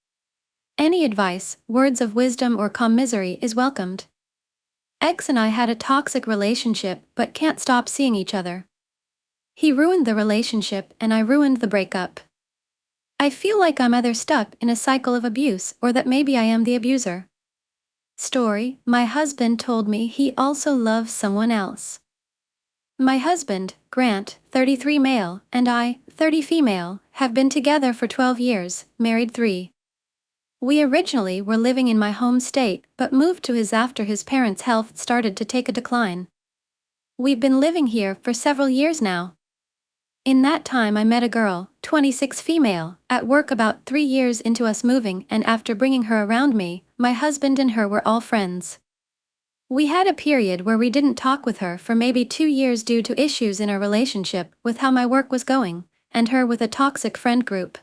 Any advice, words of wisdom or commisery is welcomed. Ex and I had a toxic relationship but can't stop seeing each other. He ruined the relationship and I ruined the breakup. I feel like I'm either stuck in a cycle of abuse or that maybe I am the abuser. Story: my husband told me he also loves someone else. My husband, Grant, 33 male, and I, 30 female, have been together for 12 years, married 3. We originally were living in my home state but moved to his after his parents' health started to take a decline. We've been living here for several years now. In that time I met a girl, 26 female, at work about 3 years into us moving, and after bringing her around me, my husband and her were all friends. We had a period where we didn't talk with her for maybe 2 years due to issues in our relationship with how my work was going, and her with a toxic friend group.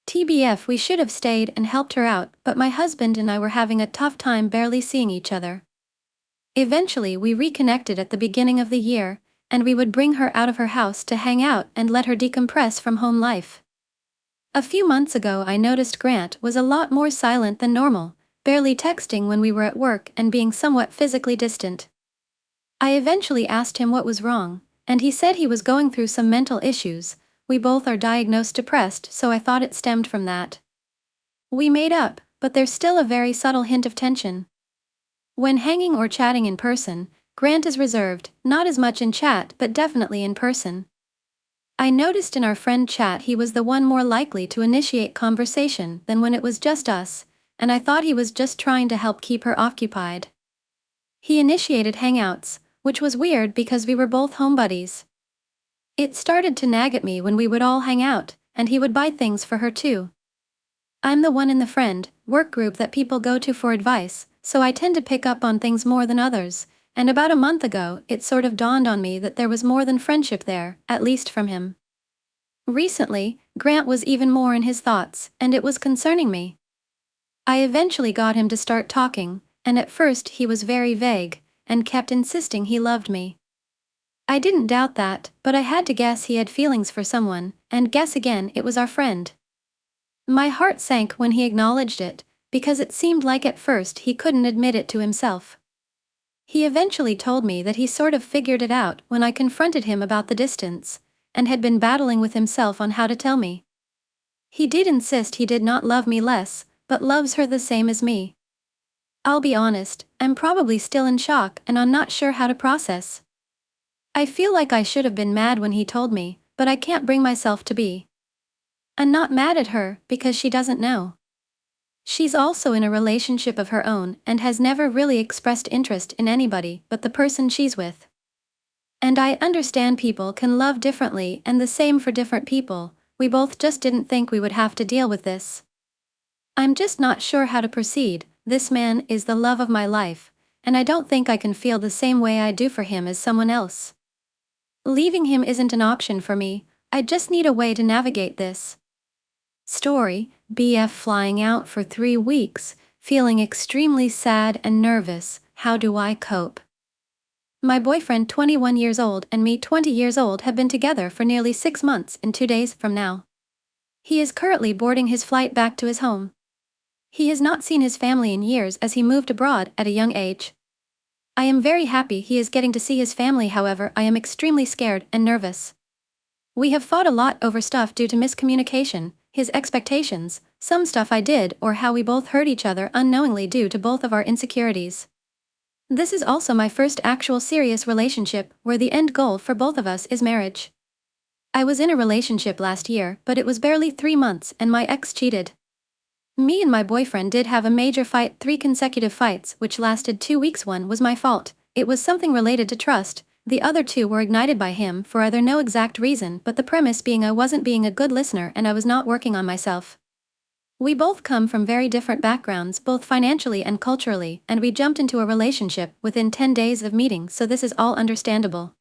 TBF, we should have stayed and helped her out, but my husband and I were having a tough time barely seeing each other. Eventually we reconnected at the beginning of the year, and we would bring her out of her house to hang out and let her decompress from home life. A few months ago I noticed Grant was a lot more silent than normal, barely texting when we were at work and being somewhat physically distant. I eventually asked him what was wrong, and he said he was going through some mental issues. We both are diagnosed depressed, so I thought it stemmed from that. We made up, but there's still a very subtle hint of tension. When hanging or chatting in person, Grant is reserved, not as much in chat but definitely in person. I noticed in our friend chat he was the one more likely to initiate conversation than when it was just us, and I thought he was just trying to help keep her occupied. He initiated hangouts, which was weird because we were both home buddies. It started to nag at me when we would all hang out, and he would buy things for her too. I'm the one in the friend work group that people go to for advice, so I tend to pick up on things more than others, and about a month ago it sort of dawned on me that there was more than friendship there, at least from him. Recently, Grant was even more in his thoughts, and it was concerning me. I eventually got him to start talking, and at first he was very vague, and kept insisting he loved me. I didn't doubt that, but I had to guess he had feelings for someone, and guess again it was our friend. My heart sank when he acknowledged it, because it seemed like at first he couldn't admit it to himself. He eventually told me that he sort of figured it out when I confronted him about the distance, and had been battling with himself on how to tell me. He did insist he did not love me less, but loves her the same as me. I'll be honest, I'm probably still in shock and I'm not sure how to process. I feel like I should have been mad when he told me, but I can't bring myself to be. I'm not mad at her because she doesn't know. She's also in a relationship of her own and has never really expressed interest in anybody but the person she's with. And I understand people can love differently and the same for different people, we both just didn't think we would have to deal with this. I'm just not sure how to proceed. This man is the love of my life, and I don't think I can feel the same way I do for him as someone else. Leaving him isn't an option for me, I just need a way to navigate this. Story: BF flying out for 3 weeks, feeling extremely sad and nervous, how do I cope? My boyfriend 21 years old and me 20 years old have been together for nearly 6 months and 2 days from now. He is currently boarding his flight back to his home. He has not seen his family in years as he moved abroad at a young age. I am very happy he is getting to see his family, however I am extremely scared and nervous. We have fought a lot over stuff due to miscommunication, his expectations, some stuff I did or how we both hurt each other unknowingly due to both of our insecurities. This is also my first actual serious relationship where the end goal for both of us is marriage. I was in a relationship last year, but it was barely 3 months and my ex cheated. Me and my boyfriend did have a major fight, 3 consecutive fights which lasted 2 weeks. One was my fault, it was something related to trust, the other 2 were ignited by him for either no exact reason but the premise being I wasn't being a good listener and I was not working on myself. We both come from very different backgrounds both financially and culturally, and we jumped into a relationship within 10 days of meeting, so this is all understandable.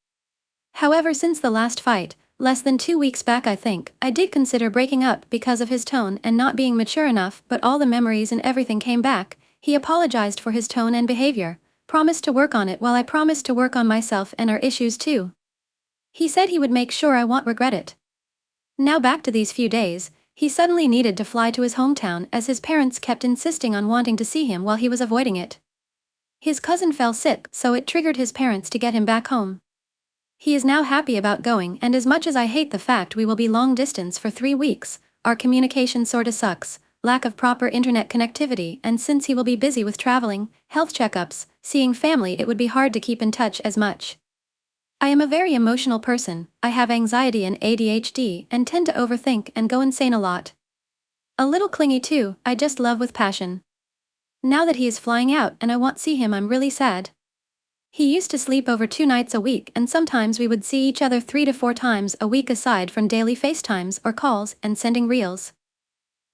However, since the last fight, less than 2 weeks back I think, I did consider breaking up because of his tone and not being mature enough, but all the memories and everything came back. He apologized for his tone and behavior, promised to work on it while I promised to work on myself and our issues too. He said he would make sure I won't regret it. Now back to these few days, he suddenly needed to fly to his hometown as his parents kept insisting on wanting to see him while he was avoiding it. His cousin fell sick, so it triggered his parents to get him back home. He is now happy about going, and as much as I hate the fact we will be long distance for 3 weeks, our communication sorta sucks, lack of proper internet connectivity, and since he will be busy with traveling, health checkups, seeing family, it would be hard to keep in touch as much. I am a very emotional person, I have anxiety and ADHD and tend to overthink and go insane a lot. A little clingy too, I just love with passion. Now that he is flying out and I won't see him, I'm really sad. He used to sleep over 2 nights a week and sometimes we would see each other 3 to 4 times a week aside from daily FaceTimes or calls and sending reels.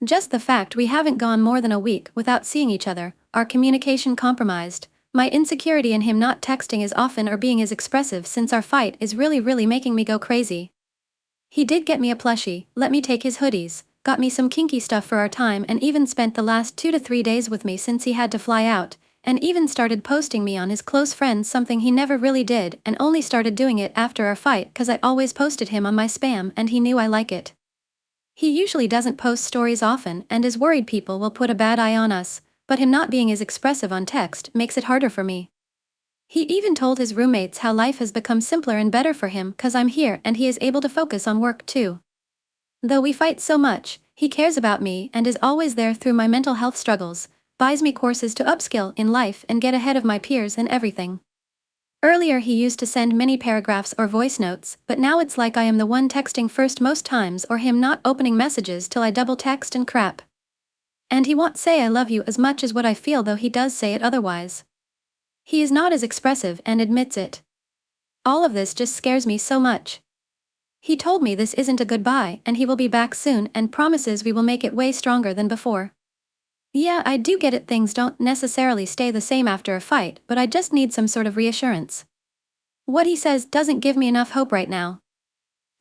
Just the fact we haven't gone more than a week without seeing each other, our communication compromised, my insecurity in him not texting as often or being as expressive since our fight is really making me go crazy. He did get me a plushie, let me take his hoodies, got me some kinky stuff for our time and even spent the last 2 to 3 days with me since he had to fly out, and even started posting me on his close friends, something he never really did and only started doing it after our fight cause I always posted him on my spam and he knew I like it. He usually doesn't post stories often and is worried people will put a bad eye on us, but him not being as expressive on text makes it harder for me. He even told his roommates how life has become simpler and better for him cause I'm here and he is able to focus on work too. Though we fight so much, he cares about me and is always there through my mental health struggles, buys me courses to upskill in life and get ahead of my peers and everything. Earlier he used to send many paragraphs or voice notes, but now it's like I am the one texting first most times or him not opening messages till I double text and crap. And he won't say I love you as much as what I feel, though he does say it otherwise. He is not as expressive and admits it. All of this just scares me so much. He told me this isn't a goodbye and he will be back soon and promises we will make it way stronger than before. Yeah, I do get it, things don't necessarily stay the same after a fight, but I just need some sort of reassurance. What he says doesn't give me enough hope right now.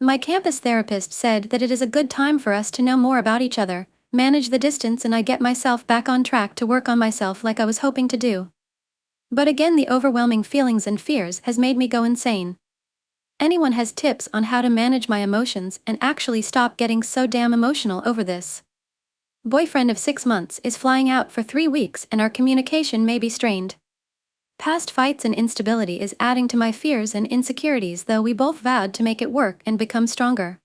My campus therapist said that it is a good time for us to know more about each other, manage the distance, and I get myself back on track to work on myself like I was hoping to do. But again, the overwhelming feelings and fears has made me go insane. Anyone has tips on how to manage my emotions and actually stop getting so damn emotional over this? Boyfriend of 6 months is flying out for 3 weeks and our communication may be strained. Past fights and instability is adding to my fears and insecurities, though we both vowed to make it work and become stronger.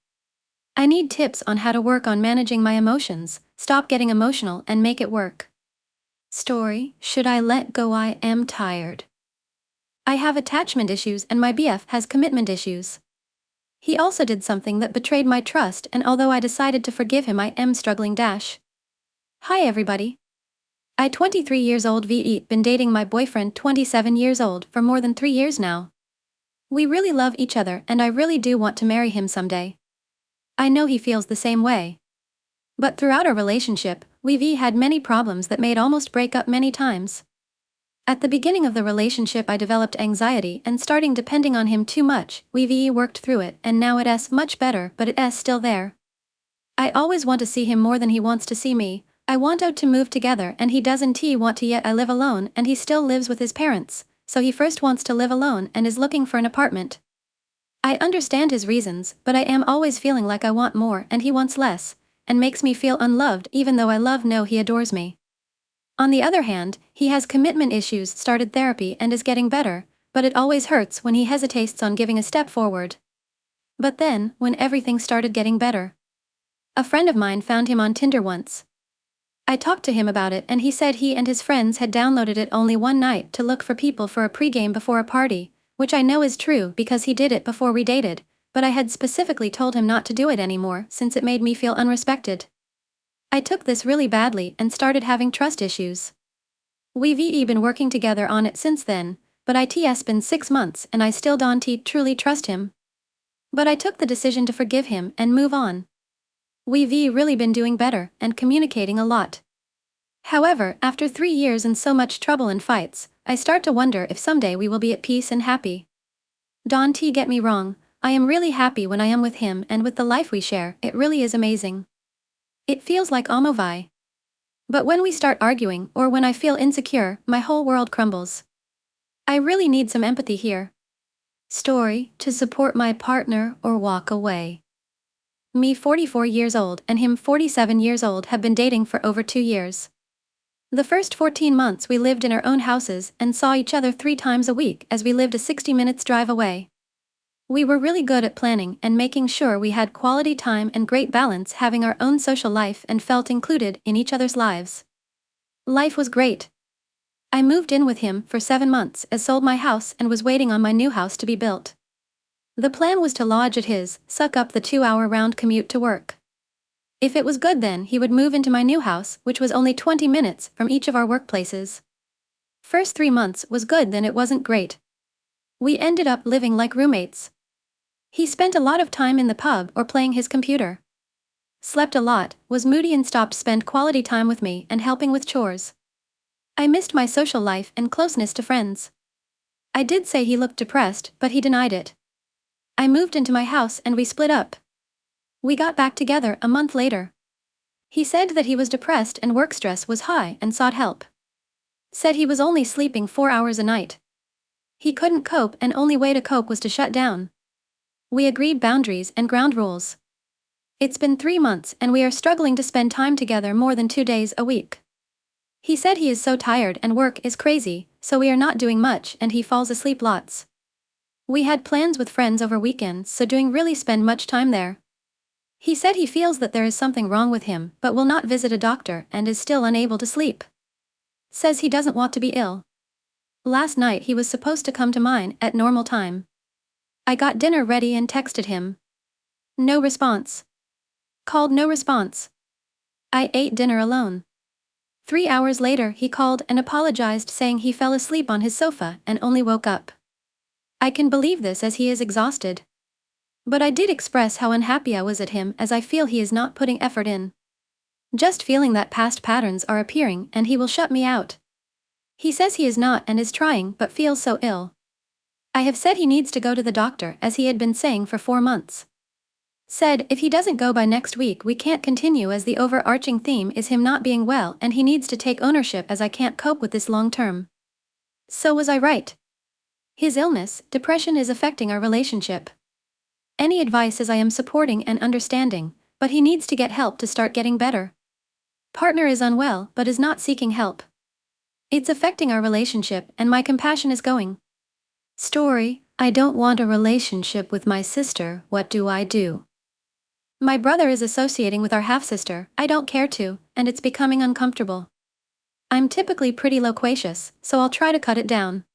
I need tips on how to work on managing my emotions, stop getting emotional and make it work. Story: should I let go? I am tired. I have attachment issues and my BF has commitment issues. He also did something that betrayed my trust, and although I decided to forgive him, I am struggling. Hi everybody. I 23 years old been dating my boyfriend 27 years old for more than 3 years now. We really love each other and I really do want to marry him someday. I know he feels the same way. But throughout our relationship, we've had many problems that made almost break up many times. At the beginning of the relationship I developed anxiety and starting depending on him too much. We've worked through it and now it's much better, but it's still there. I always want to see him more than he wants to see me. I want out to move together and he doesn't want to yet. I live alone and he still lives with his parents, so he first wants to live alone and is looking for an apartment. I understand his reasons, but I am always feeling like I want more and he wants less, and makes me feel unloved even though I know he adores me. On the other hand, he has commitment issues, started therapy and is getting better, but it always hurts when he hesitates on giving a step forward. But then, when everything started getting better, a friend of mine found him on Tinder once. I talked to him about it and he said he and his friends had downloaded it only one night to look for people for a pregame before a party, which I know is true because he did it before we dated, but I had specifically told him not to do it anymore since it made me feel unrespected. I took this really badly and started having trust issues. We've been working together on it since then, but it's been 6 months and I still don't truly trust him. But I took the decision to forgive him and move on. We've really been doing better and communicating a lot. However, after 3 years and so much trouble and fights, I start to wonder if someday we will be at peace and happy. Don't get me wrong, I am really happy when I am with him and with the life we share. It really is amazing. It feels like Omovai. But when we start arguing or when I feel insecure, my whole world crumbles. I really need some empathy here. Story: to support my partner or walk away. Me 44 years old and him 47 years old have been dating for over 2 years. The first 14 months we lived in our own houses and saw each other 3 times a week as we lived a 60 minutes drive away. We were really good at planning and making sure we had quality time and great balance, having our own social life and felt included in each other's lives. Life was great. I moved in with him for 7 months, as sold my house and was waiting on my new house to be built. The plan was to lodge at his, suck up the 2-hour round commute to work. If it was good, then he would move into my new house, which was only 20 minutes from each of our workplaces. First 3 months was good, then it wasn't great. We ended up living like roommates. He spent a lot of time in the pub or playing his computer. Slept a lot, was moody and stopped spend quality time with me and helping with chores. I missed my social life and closeness to friends. I did say he looked depressed, but he denied it. I moved into my house and we split up. We got back together a month later. He said that he was depressed and work stress was high and sought help. Said he was only sleeping 4 hours a night. He couldn't cope and only way to cope was to shut down. We agreed boundaries and ground rules. It's been 3 months and we are struggling to spend time together more than 2 days a week. He said he is so tired and work is crazy, so we are not doing much and he falls asleep lots. We had plans with friends over weekends, so doing really spend much time there. He said he feels that there is something wrong with him, but will not visit a doctor and is still unable to sleep. Says he doesn't want to be ill. Last night he was supposed to come to mine at normal time. I got dinner ready and texted him. No response. Called, no response. I ate dinner alone. 3 hours later he called and apologized, saying he fell asleep on his sofa and only woke up. I can believe this as he is exhausted. But I did express how unhappy I was at him, as I feel he is not putting effort in. Just feeling that past patterns are appearing and he will shut me out. He says he is not and is trying but feels so ill. I have said he needs to go to the doctor, as he had been saying for 4 months. Said if he doesn't go by next week we can't continue, as the overarching theme is him not being well and he needs to take ownership, as I can't cope with this long term. So was I right? His illness, depression, is affecting our relationship. Any advice, as I am supporting and understanding, but he needs to get help to start getting better. Partner is unwell but is not seeking help. It's affecting our relationship and my compassion is going. Story: I don't want a relationship with my sister, what do I do? My brother is associating with our half-sister, I don't care to, and it's becoming uncomfortable. I'm typically pretty loquacious, so I'll try to cut it down.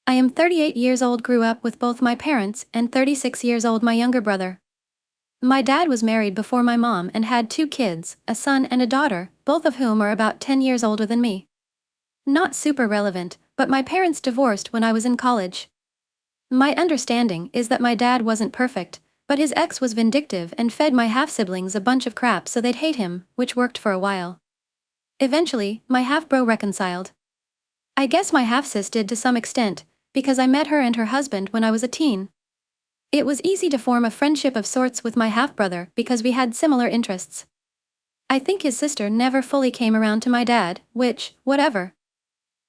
I am 38 years old, grew up with both my parents, and 36 years old my younger brother. My dad was married before my mom and had 2 kids, a son and a daughter, both of whom are about 10 years older than me. Not super relevant, but my parents divorced when I was in college. My understanding is that my dad wasn't perfect, but his ex was vindictive and fed my half-siblings a bunch of crap so they'd hate him, which worked for a while. Eventually, my half-bro reconciled. I guess my half-sis did to some extent, because I met her and her husband when I was a teen. It was easy to form a friendship of sorts with my half-brother because we had similar interests. I think his sister never fully came around to my dad, which, whatever.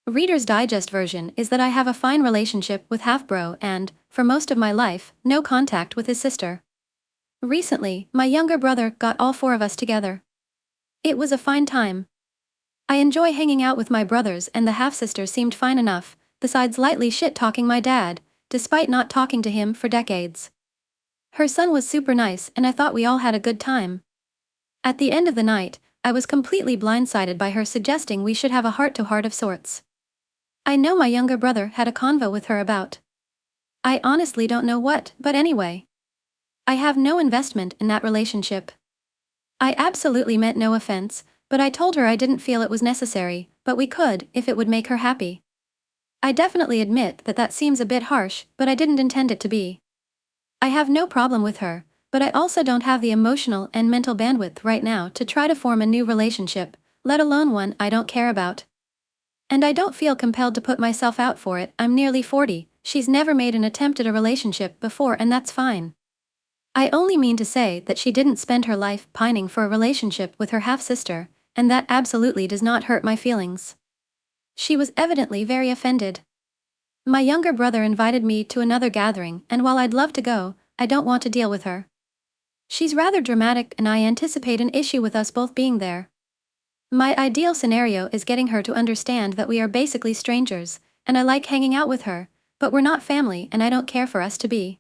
Reader's Digest version is that I have a fine relationship with half-bro and, for most of my life, no contact with his sister. Recently, my younger brother got all 4 of us together. It was a fine time. I enjoy hanging out with my brothers, and the half-sister seemed fine enough, besides lightly shit-talking my dad, despite not talking to him for decades. Her son was super nice and I thought we all had a good time. At the end of the night, I was completely blindsided by her suggesting we should have a heart-to-heart of sorts. I know my younger brother had a convo with her about. I honestly don't know what, but anyway. I have no investment in that relationship. I absolutely meant no offense, but I told her I didn't feel it was necessary, but we could, if it would make her happy. I definitely admit that that seems a bit harsh, but I didn't intend it to be. I have no problem with her, but I also don't have the emotional and mental bandwidth right now to try to form a new relationship, let alone one I don't care about. And I don't feel compelled to put myself out for it. I'm nearly 40, she's never made an attempt at a relationship before, and that's fine. I only mean to say that she didn't spend her life pining for a relationship with her half-sister, and that absolutely does not hurt my feelings. She was evidently very offended. My younger brother invited me to another gathering, and while I'd love to go, I don't want to deal with her. She's rather dramatic and I anticipate an issue with us both being there. My ideal scenario is getting her to understand that we are basically strangers, and I like hanging out with her, but we're not family and I don't care for us to be.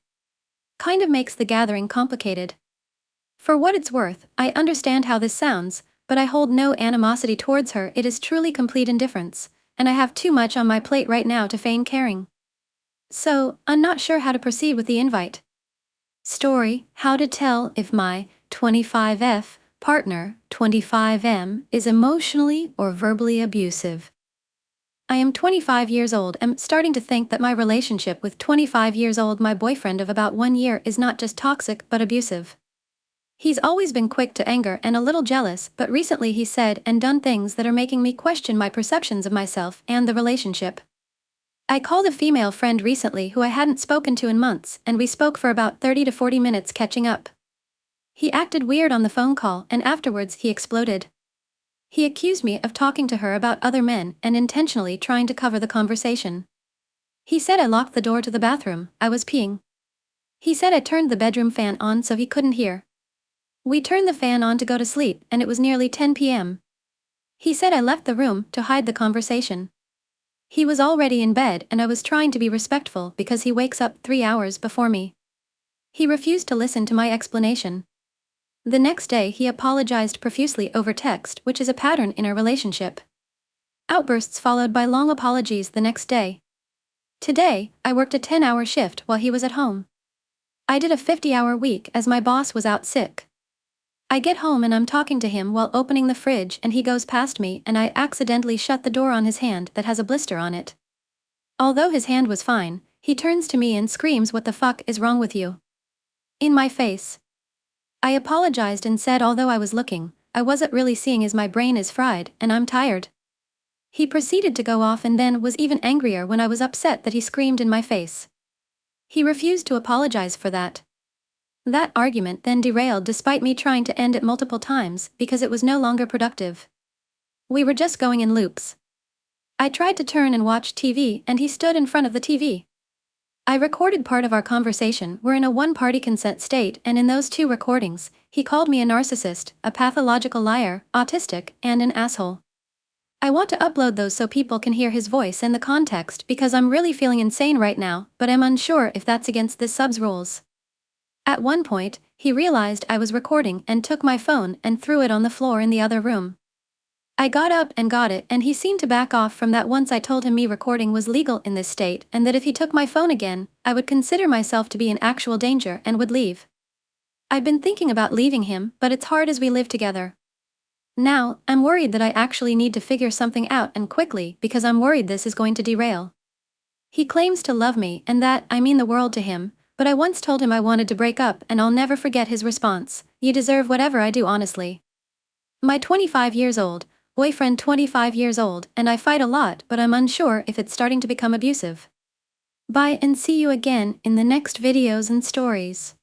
Kind of makes the gathering complicated. For what it's worth, I understand how this sounds, but I hold no animosity towards her. It is truly complete indifference, and I have too much on my plate right now to feign caring. So, I'm not sure how to proceed with the invite. Story: how to tell if my 25F partner, 25M, is emotionally or verbally abusive. I am 25 years old and starting to think that my relationship with 25 years old my boyfriend of about 1 year is not just toxic but abusive. He's always been quick to anger and a little jealous, but recently he's said and done things that are making me question my perceptions of myself and the relationship. I called a female friend recently who I hadn't spoken to in months, and we spoke for about 30 to 40 minutes catching up. He acted weird on the phone call and afterwards he exploded. He accused me of talking to her about other men and intentionally trying to cover the conversation. He said I locked the door to the bathroom, I was peeing. He said I turned the bedroom fan on so he couldn't hear. We turned the fan on to go to sleep and it was nearly 10 p.m. He said I left the room to hide the conversation. He was already in bed and I was trying to be respectful because he wakes up 3 hours before me. He refused to listen to my explanation. The next day he apologized profusely over text, which is a pattern in our relationship. Outbursts followed by long apologies the next day. Today, I worked a 10-hour shift while he was at home. I did a 50-hour week as my boss was out sick. I get home and I'm talking to him while opening the fridge and he goes past me and I accidentally shut the door on his hand that has a blister on it. Although his hand was fine, he turns to me and screams, "What the fuck is wrong with you?" in my face. I apologized and said although I was looking, I wasn't really seeing as my brain is fried and I'm tired. He proceeded to go off and then was even angrier when I was upset that he screamed in my face. He refused to apologize for that. That argument then derailed despite me trying to end it multiple times because it was no longer productive. We were just going in loops. I tried to turn and watch TV and he stood in front of the TV. I recorded part of our conversation. We're in a one-party consent state and in those two recordings, he called me a narcissist, a pathological liar, autistic, and an asshole. I want to upload those so people can hear his voice and the context because I'm really feeling insane right now, but I'm unsure if that's against this sub's rules. At one point, he realized I was recording and took my phone and threw it on the floor in the other room. I got up and got it and he seemed to back off from that once I told him me recording was legal in this state and that if he took my phone again, I would consider myself to be in actual danger and would leave. I've been thinking about leaving him, but it's hard as we live together. Now, I'm worried that I actually need to figure something out and quickly because I'm worried this is going to derail. He claims to love me and that I mean the world to him, but I once told him I wanted to break up and I'll never forget his response: "You deserve whatever I do, honestly." My 25 years old, boyfriend 25 years old, and I fight a lot, but I'm unsure if it's starting to become abusive. Bye and see you again in the next videos and stories.